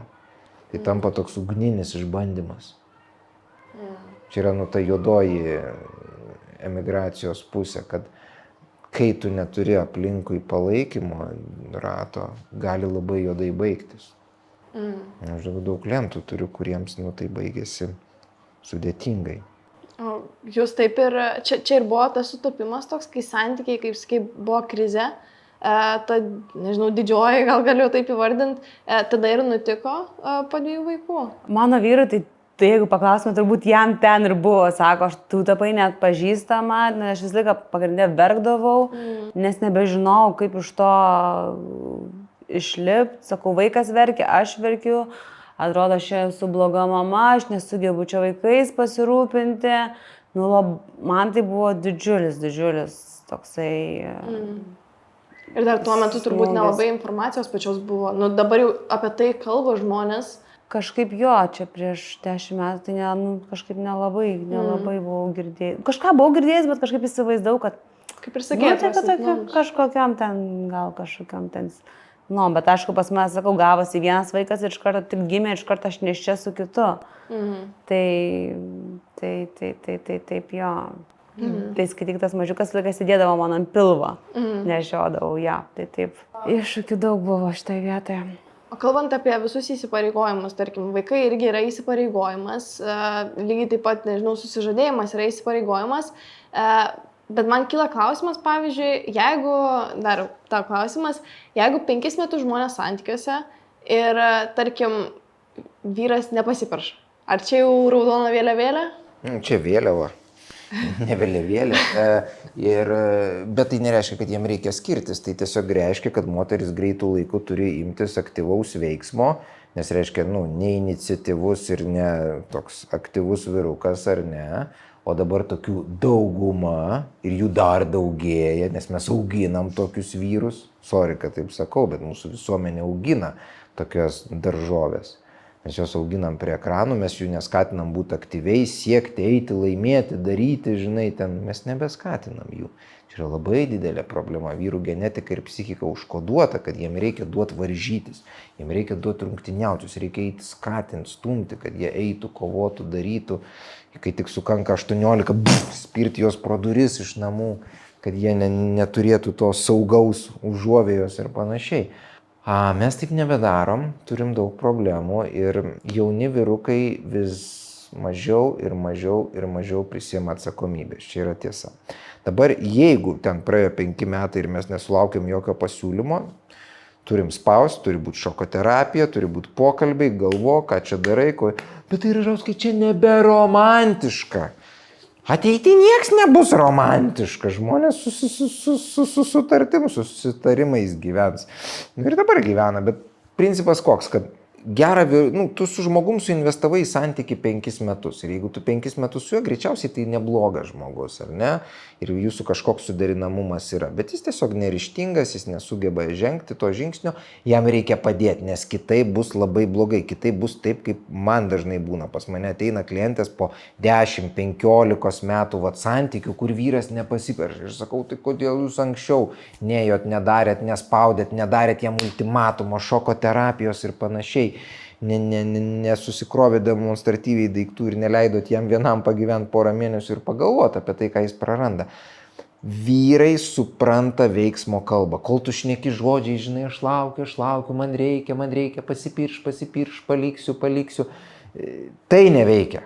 Tai tampa toks ugninis išbandymas. Čia yra ta juodoji emigracijos pusė, kad kai tu neturi aplinkui palaikymo rato, gali labai juodai baigtis. Aš daug klientų turiu, kuriems tai baigėsi sudėtingai. Jūs taip ir, čia ir buvo tas sutapimas toks, kai santykiai, kaip buvo krize, ta, nežinau, didžioji, gal galiu taip įvardinti, tada ir nutiko po 2 vaikų. Mano vyrui, tai jeigu paklausime, turbūt jam ten ir buvo, sako, tu tapai net pažįstama, nes aš vis laiką pagrindė verkdavau, nes nebežinau, kaip iš to išlipti, sakau, vaikas verkia, aš verkiu. Atrodo, aš esu bloga mama, aš nesugebu čia vaikais pasirūpinti. Man tai buvo didžiulis toksai... Ir dar tuo metu turbūt nelabai informacijos pačios buvo. Dabar jau apie tai kalba žmonės. Kažkaip jo, čia prieš 10 metų, tai kažkaip nelabai buvau girdėjęs. Kažką buvau girdėjęs, bet kažkaip įsivaizdavau, kad... Kaip ir sakėt, kažkokiam ten... Bet aišku, pas mane, sakau, gavosi vienas vaikas ir iš karto tik gimė, iš karto aš neščia su kitu. Taip jo. Tai skaityk, tas mažiukas laikas sėdėdavo man ant pilvo, nešiodavau, tai taip. Iššūkių daug buvo šitoje vietoje. O kalbant apie visus įsipareigojimus, tarkim, vaikai irgi yra įsipareigojimas, lygiai taip pat, nežinau, susižadėjimas yra įsipareigojimas. Bet man kyla klausimas, pavyzdžiui, jeigu 5 metus žmonės santykiuose ir, tarkim, vyras nepasiperša, ar čia jau raudona vėliavėlė? Čia vėliava, ne vėliavėlė. Bet tai nereiškia, kad jiem reikia skirtis, tai tiesiog reiškia, kad moteris greitų laiku turi imtis aktyvaus veiksmo Nes reiškia, neiniciatyvus ir ne toks aktyvus vyrukas ar ne, o dabar tokių dauguma ir jų dar daugėja, nes mes auginam tokius vyrus, sorry, kad taip sakau, bet mūsų visuomenė augina tokias daržovės. Mes juos auginam prie ekranų, mes jų neskatinam būti aktyviai, siekti, eiti, laimėti, daryti, žinai, mes nebeskatinam jų. Čia yra labai didelė problema. Vyrų genetika ir psichika užkoduota, kad jiem reikia duoti varžytis, jiem reikia duoti rungtyniautis, reikia eiti skatinti, stumti, kad jie eitų, kovotų, darytų. Kai tik sukanka 18, spirti juos pro duris iš namų, kad jie neturėtų to saugaus užuovėjos ir panašiai. Mes taip nebedarom, turim daug problemų ir jauni vyrukai vis mažiau ir mažiau prisiima atsakomybės. Čia yra tiesa. Dabar jeigu ten praėjo 5 metai ir mes nesulaukėm jokio pasiūlymo, turim spausti, turi būti šokoterapija, turi būti pokalbiai, galvo, ką čia darai, bet tai yra, Rauskai, čia neberomantiška. Ateity nieks nebus romantiška, žmonės su susitarimais gyvens. Ir dabar gyvena, bet principas koks, kad tu su žmogum suinvestavai į santykį 5 metus ir jeigu tu 5 metus su juo, greičiausiai tai neblogas žmogus, ar ne? Ir jūsų kažkoks suderinamumas yra, bet jis tiesiog neryžtingas, jis nesugeba žengti to žingsnio, jam reikia padėti, nes kitaip bus labai blogai, kitaip bus taip, kaip man dažnai būna. Pas mane ateina klientės po 10-15 metų santykių, kur vyras nepasiperša. Ir sakau, tai kodėl jūs anksčiau nejot, nedarėt, nespaudėt, nedarėt jam ultimatumo, šoko terapijos ir panašiai. Nesusikrovė demonstratyviai daiktų ir neleidot jam vienam pagyventi porą mėnesių ir pagalvoti apie tai, ką jis praranda. Vyrai supranta veiksmo kalbą. Kol tu šneki žodžiai, žinai, aš laukiu, man reikia, pasipirš, paliksiu. Tai neveikia.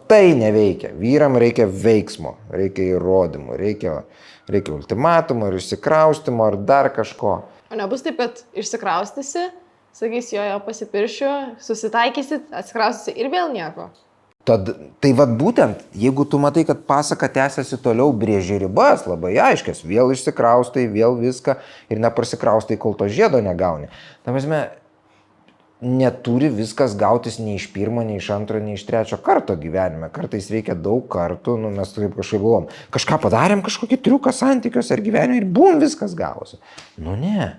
Tai neveikia. Vyram reikia veiksmo, reikia įrodymų, reikia ultimatumo ir išsikraustimo ar dar kažko. O nebus taip, kad išsikraustysi, sakys, jo pasipiršiu, susitaikysit, atsikraustysi ir vėl nieko. Tai būtent, jeigu tu matai, kad pasaka tęsiasi toliau, brėži ribas labai aiškias, vėl išsikraustai, vėl viską ir neprasikraustai, kol to žiedo negauni. Ta prasme, neturi viskas gautis nei iš pirmo, nei iš antro, nei iš trečio karto gyvenime. Kartais reikia daug kartų, mes taip kažkaip galvom, kažką padarėm, kažkokį triuką santykiuose ar gyvenime ir bum, viskas gavosi. Ne.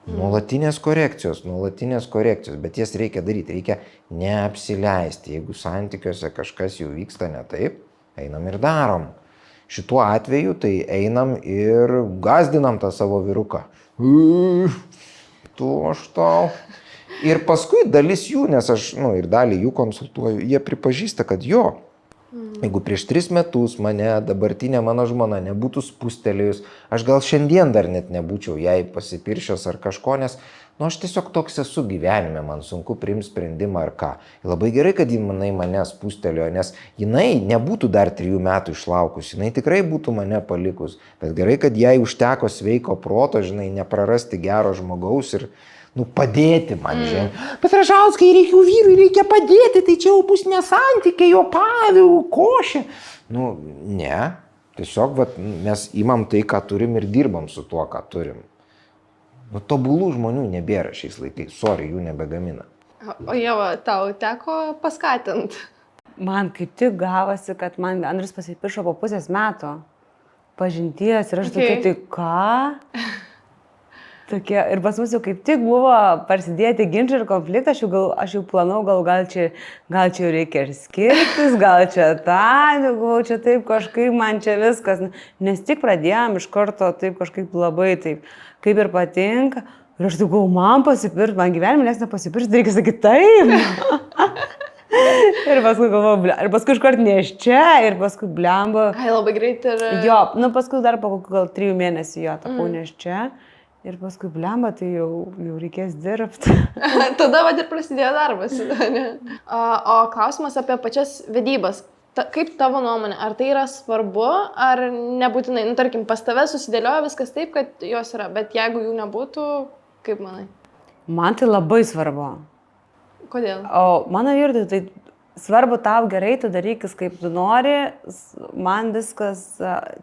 Nuolatinės korekcijos, bet jas reikia daryti, reikia neapsileisti. Jeigu santykiuose kažkas jau vyksta ne taip, einam ir darom. Šituo atveju tai einam ir gazdinam tą savo vyruką. Tu aš tau. Ir paskui dalis jų, nes aš ir dalį jų konsultuoju, jie pripažįsta, kad jeigu prieš 3 metus dabartinė mano žmona nebūtų spustelėjus, aš gal šiandien dar net nebūčiau jai pasipiršęs ar kažko, nes aš tiesiog toks esu gyvenime, man sunku priimti sprendimą ar ką. Ir labai gerai, kad jinai mane spustelėjo, nes jinai nebūtų dar 3 metų išlaukus, jinai tikrai būtų mane palikus, bet gerai, kad jai užteko sveiko proto, žinai, neprarasti gero žmogaus ir padėti man, žinai. Bet Ražauskai, reikia padėti, tai čia jau bus nesantykiai, jo paviau, košė. Ne. Tiesiog mes imam tai, ką turim ir dirbam su tuo, ką turim. Tobulų žmonių nebėra šiais laikais. Sorry, jų nebegamina. O Ieva, tau teko paskatinti? Man kaip tik gavosi, kad man Andrius pasipiršo po pusės metų pažinties ir aš tokia, tai ką? Tokie, ir pas mus jau kaip tik buvo prasidėti ginčiai ir konfliktai, aš jau planau, gal čia jau reikia ir skirtis, gal čia čia taip kažkaip man čia viskas, nes tik pradėjom iš karto taip kažkaip labai taip, kaip ir patinka, ir aš galvoju, man pasipiršti, man gyvenime nes nepasipiršti, reikia sakyti taip. Ir paskui galvoju, ir paskui iškart neš čia, ir paskui blemba. Labai greit ir... Jo, paskui dar po gal 3 mėnesių tapau neš čia. Ir paskui blemba, tai jau reikės dirbti. Tada ir prasidėjo darbas. O klausimas apie pačias vedybas. Kaip tavo nuomonė, ar tai yra svarbu, ar nebūtinai, tarkim, pas tave susidėlioja viskas taip, kad jos yra, bet jeigu jų nebūtų, kaip manai? Man tai labai svarbu. Kodėl? O mano vyrui tai svarbu tau gerai, tu darykis kaip tu nori, man viskas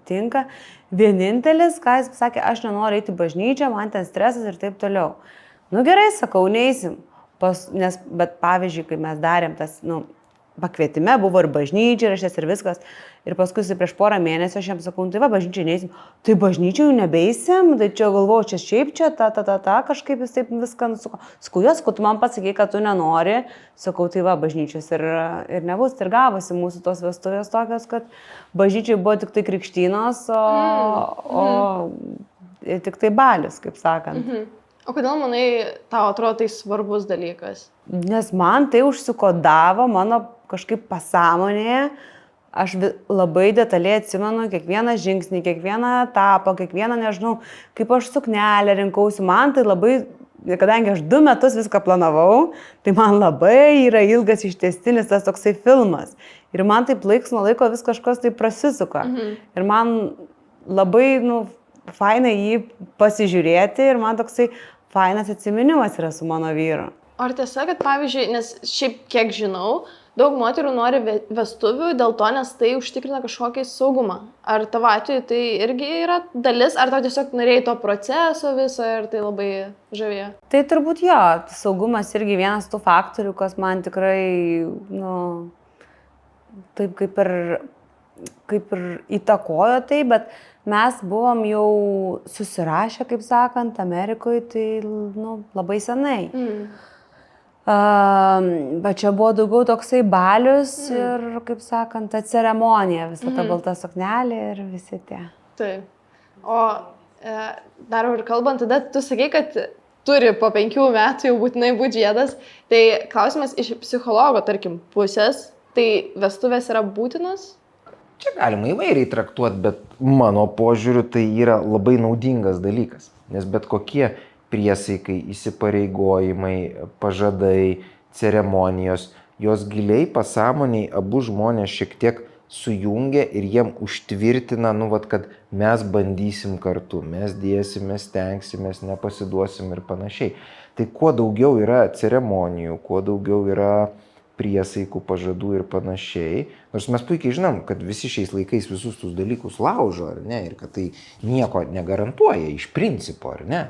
tinka. Vienintelis, ką jis pasakė, aš nenoriu eiti į bažnyčią, man ten stresas ir taip toliau. Gerai, sakau, neįsim. Bet pavyzdžiui, kai mes darėm tas, pakvietime buvo ir bažnyčia, ir viskas. Ir paskui prieš porą mėnesių aš jam sakau, tai va, bažnyčiai neįsim. Tai bažnyčiai jau nebeįsim, tai čia galvoju, čia šiaip čia, kažkaip jis taip viską nusuko. Sakau, tu man pasakei, kad tu nenori. Sakau, tai va, bažnyčios ir nebus. Ir gavosi mūsų tos vestuvės tokios, kad bažnyčiai buvo tik tai krikštynos, o tik tai balius, kaip sakant. O kodėl, manai, tau atrodo tai svarbus dalykas? Nes man tai užsikodavo mano kažkaip pasąmonėje. Aš labai detaliai atsimenu kiekvieną žingsnį, kiekvieną etapą, kiekvieną, nežinau, kaip aš suknelę rinkausi. Man tai labai, kadangi aš 2 metus viską planavau, tai man labai yra ilgas ištęstinis tas toksai filmas. Ir man taip laiks nuo laiko vis kažkas taip prasisuka. Ir man labai, fainai jį pasižiūrėti ir man toksai fainas atsiminimas yra su mano vyru. Ar tiesa, kad pavyzdžiui, nes šiaip kiek žinau, daug moterų nori vestuvių dėl to, nes tai užtikrina kažkokį saugumą. Ar tavo atveju tai irgi yra dalis, ar tau tiesiog norėjai to proceso viso ir tai labai žavėjo? Tai turbūt jo, saugumas irgi vienas tų faktorių, kas man tikrai, taip kaip ir įtakojo tai, bet mes buvom jau susirašę, kaip sakant, Amerikoje, tai labai senai. Bet čia buvo daugiau toksai balius ir, kaip sakant, ta ceremonija, visa ta balta suknelė ir visi tie. Taip. O dar ir kalbant, tada tu sakei, kad turi po 5 metų jau būtinai būti žiedas. Tai klausimas iš psichologo, tarkim, pusės, tai vestuvės yra būtinos? Čia galima įvairiai traktuoti, bet mano požiūriu tai yra labai naudingas dalykas. Nes bet kokie priesaikai, įsipareigojimai, pažadai, ceremonijos, jos giliai pasąmoniai abu žmonės šiek tiek sujungia ir jiem užtvirtina, kad mes bandysim kartu, mes dėsimės, stengsimės, nepasiduosim ir panašiai. Tai kuo daugiau yra ceremonijų, kuo daugiau yra priesaikų, pažadų ir panašiai. Nors mes puikiai žinom, kad visi šiais laikais visus tus dalykus laužo, ar ne, ir kad tai nieko negarantuoja iš principo, ar ne.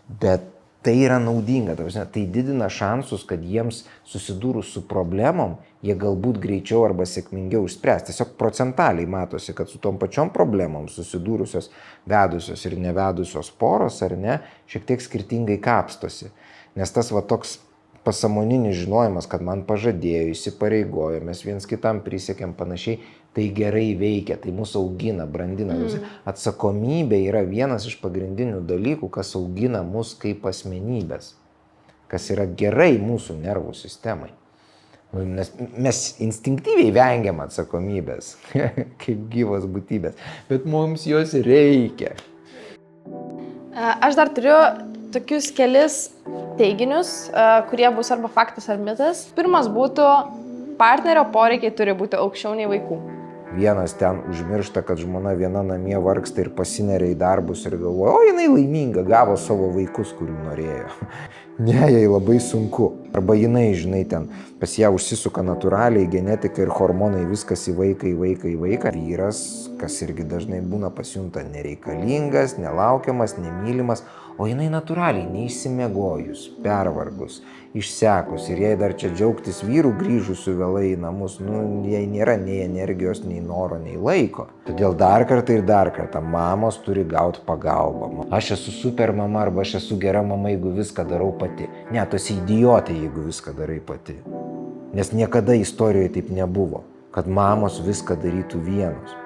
Bet tai yra naudinga, tai didina šansus, kad jiems susidūrus su problemom, jie galbūt greičiau arba sėkmingiau išspręs. Tiesiog procentaliai matosi, kad su tom pačiom problemom susidūrusios vedusios ir nevedusios poros, ar ne, šiek tiek skirtingai kapstosi. Nes tas toks pasąmoninis žinojimas, kad man pažadėjo, įsipareigojo, mes viens kitam prisiekėm panašiai, tai gerai veikia, tai mūsų augina, brandina. Atsakomybė yra vienas iš pagrindinių dalykų, kas augina mus kaip asmenybės, kas yra gerai mūsų nervų sistemai. Nes mes instinktyviai vengiam atsakomybės, kaip gyvos būtybės, bet mums jos reikia. Aš dar turiu tokius kelis teiginius, kurie bus arba faktas ar mitas. Pirmas būtų, partnerio poreikiai turi būti aukščiau nei vaikų. Vienas ten užmiršta, kad žmona viena namie vargsta ir pasineria į darbus ir galvoja, o jinai laiminga, gavo savo vaikus, kurių norėjo. Ne, jai labai sunku. Arba jinai, žinai, ten pas ją užsisuka natūraliai genetika ir hormonai, viskas į vaiką. Vyras, kas irgi dažnai būna pasijunta nereikalingas, nelaukiamas, nemylimas, o jinai natūraliai neišsimiegojus, pervargus, išsekus ir jai dar čia džiaugtis vyrų grįžusių vėlai į namus, jai nėra nei energijos, nei noro, nei laiko. Todėl dar kartą mamos turi gauti pagalbą. Aš esu super mama arba aš esu gera mama, jeigu viską darau pati. Ne, tu esi idiotai, jeigu viską darai pati. Nes niekada istorijoje taip nebuvo, kad mamos viską darytų vienos.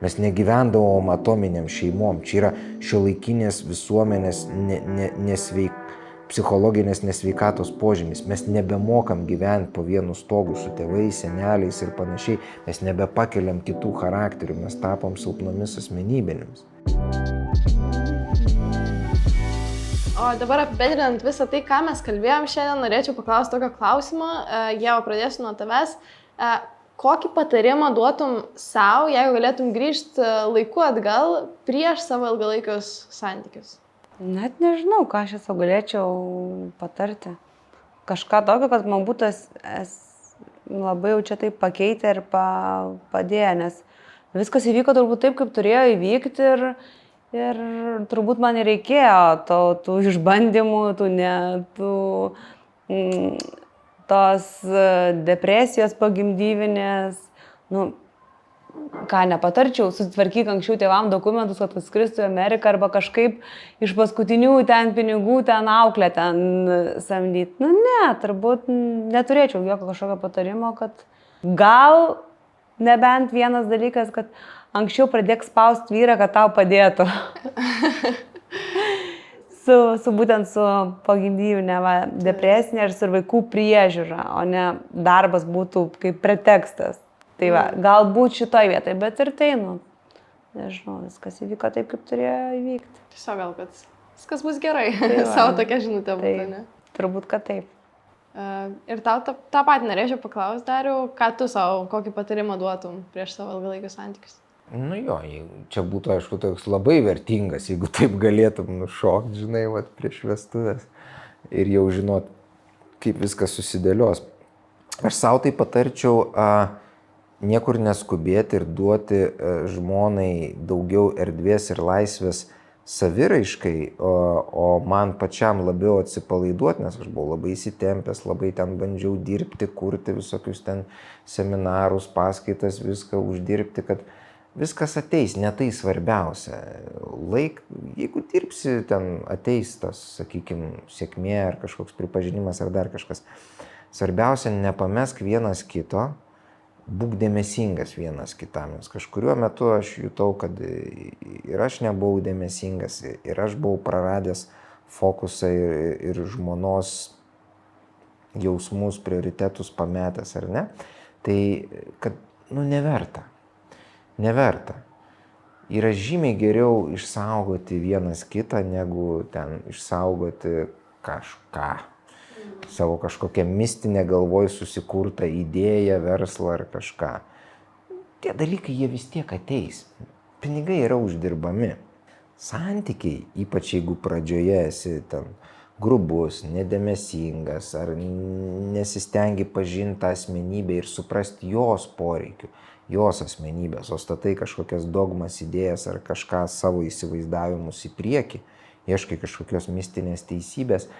Mes negyvendavom atominiam šeimom. Čia yra šiuolaikinės visuomenės psichologinės nesveikatos požymis. Mes nebemokam gyventi po vienu stogu su tėvais, seneliais ir panašiai. Mes nebepakeliam kitų charakterių, mes tapom silpnomis asmenybėmis. O dabar apibendrinant visą tai, ką mes kalbėjom šiandien, norėčiau paklausti tokio klausimo. Ieva, pradėsiu nuo tavęs. Kokį patarimą duotum savo, jeigu galėtum grįžti laiku atgal prieš savo ilgalaikius santykius? Net nežinau, ką aš esu galėčiau patarti. Kažką tokio, kad man būtų labai jau čia taip pakeitę ir padėję, nes viskas įvyko turbūt taip, kaip turėjo įvykti ir turbūt man reikėjo tų išbandymų, tos depresijos pogimdyvinės, ką nepatarčiau, susitvarkyk anksčiau tėvam dokumentus, kad atskristų į Ameriką arba kažkaip iš paskutinių ten pinigų ten auklę ten samdyti. Ne, turbūt neturėčiau jokio kažkokio patarimo, kad gal nebent vienas dalykas, kad anksčiau pradėk spausti vyrą, kad tau padėtų. Būtent su pogimdyvinė depresinė ir su vaikų priežiūra, o ne darbas būtų kaip pretekstas. Tai va, galbūt šitoj vietoj, bet ir tai, nežinau, viskas įvyko taip, kaip turėjo įvykti. Tiesiog gal, kad viskas bus gerai. Tai savo tokia žinutė būtų, ne? Turbūt, kad taip. Ir tau tą patį norėčiau paklausti, Dariau, ką tu savo, kokį patarimą duotum prieš savo ilgalaikius santykius? Čia būtų, aišku, toks labai vertingas, jeigu taip galėtum nušokti, žinai, prieš vestuvės ir jau žinot, kaip viskas susidėlios. Aš savo tai patarčiau niekur neskubėti ir duoti žmonai daugiau erdvės ir laisvės saviraiškai, o man pačiam labiau atsipalaiduoti, nes aš buvau labai įsitempęs, labai ten bandžiau dirbti, kurti visokius ten seminarus, paskaitas, viską uždirbti, kad viskas ateis, ne tai svarbiausia. Jeigu dirbsi, ten ateis tas, sakykime, sėkmė ar kažkoks pripažinimas ar dar kažkas. Svarbiausia, nepamesk vienas kito, būk dėmesingas vienas kitam, nes kažkuriuo metu aš jutau, kad ir aš nebuvau dėmesingas, ir aš buvau praradęs fokusą ir žmonos jausmus, prioritetus pametęs, ar ne? Tai, kad, neverta. Neverta. Yra žymiai geriau išsaugoti vienas kitą, negu ten išsaugoti kažką. Savo kažkokią mistinę galvoj susikurtą idėją, verslą ar kažką. Tie dalykai, jie vis tiek ateis. Pinigai yra uždirbami. Santykiai, ypač jeigu pradžioje esi ten grubus, nedėmesingas, ar nesistengi pažinti tą asmenybę ir suprasti jos poreikių, jos asmenybės, o statai kažkokias dogmas, idėjas ar kažką savo įsivaizdavimus į priekį, ieškai kažkokios mistinės teisybės,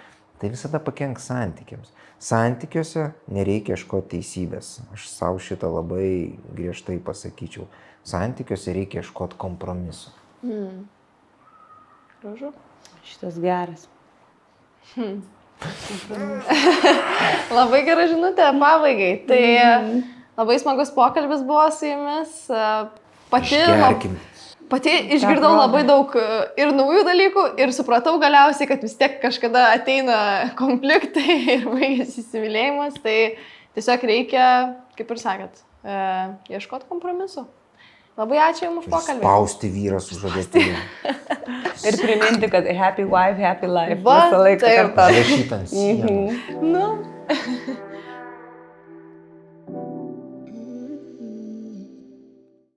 tai visada pakenks santykiams. Santykiuose nereikia ieškoti teisybės. Aš savo šitą labai griežtai pasakyčiau. Santykiuose reikia ieškoti kompromiso. Gražu. Šitas geras. Labai gera žinutė pabaigai. Tai labai smagus pokalbis buvo su jumis. Pati išgirdau labai daug ir naujų dalykų ir supratau galiausiai, kad vis tiek kažkada ateina konfliktai ir baigėsi įsimylėjimas. Tai tiesiog reikia, kaip ir sakėt, ieškoti kompromisu. Labai ačiū Jums už pokalbį. Spausti vyrą sužadėtinį. Ir priminti, kad happy wife, happy life. Visą laiką kartą. Rašyt ant sienų.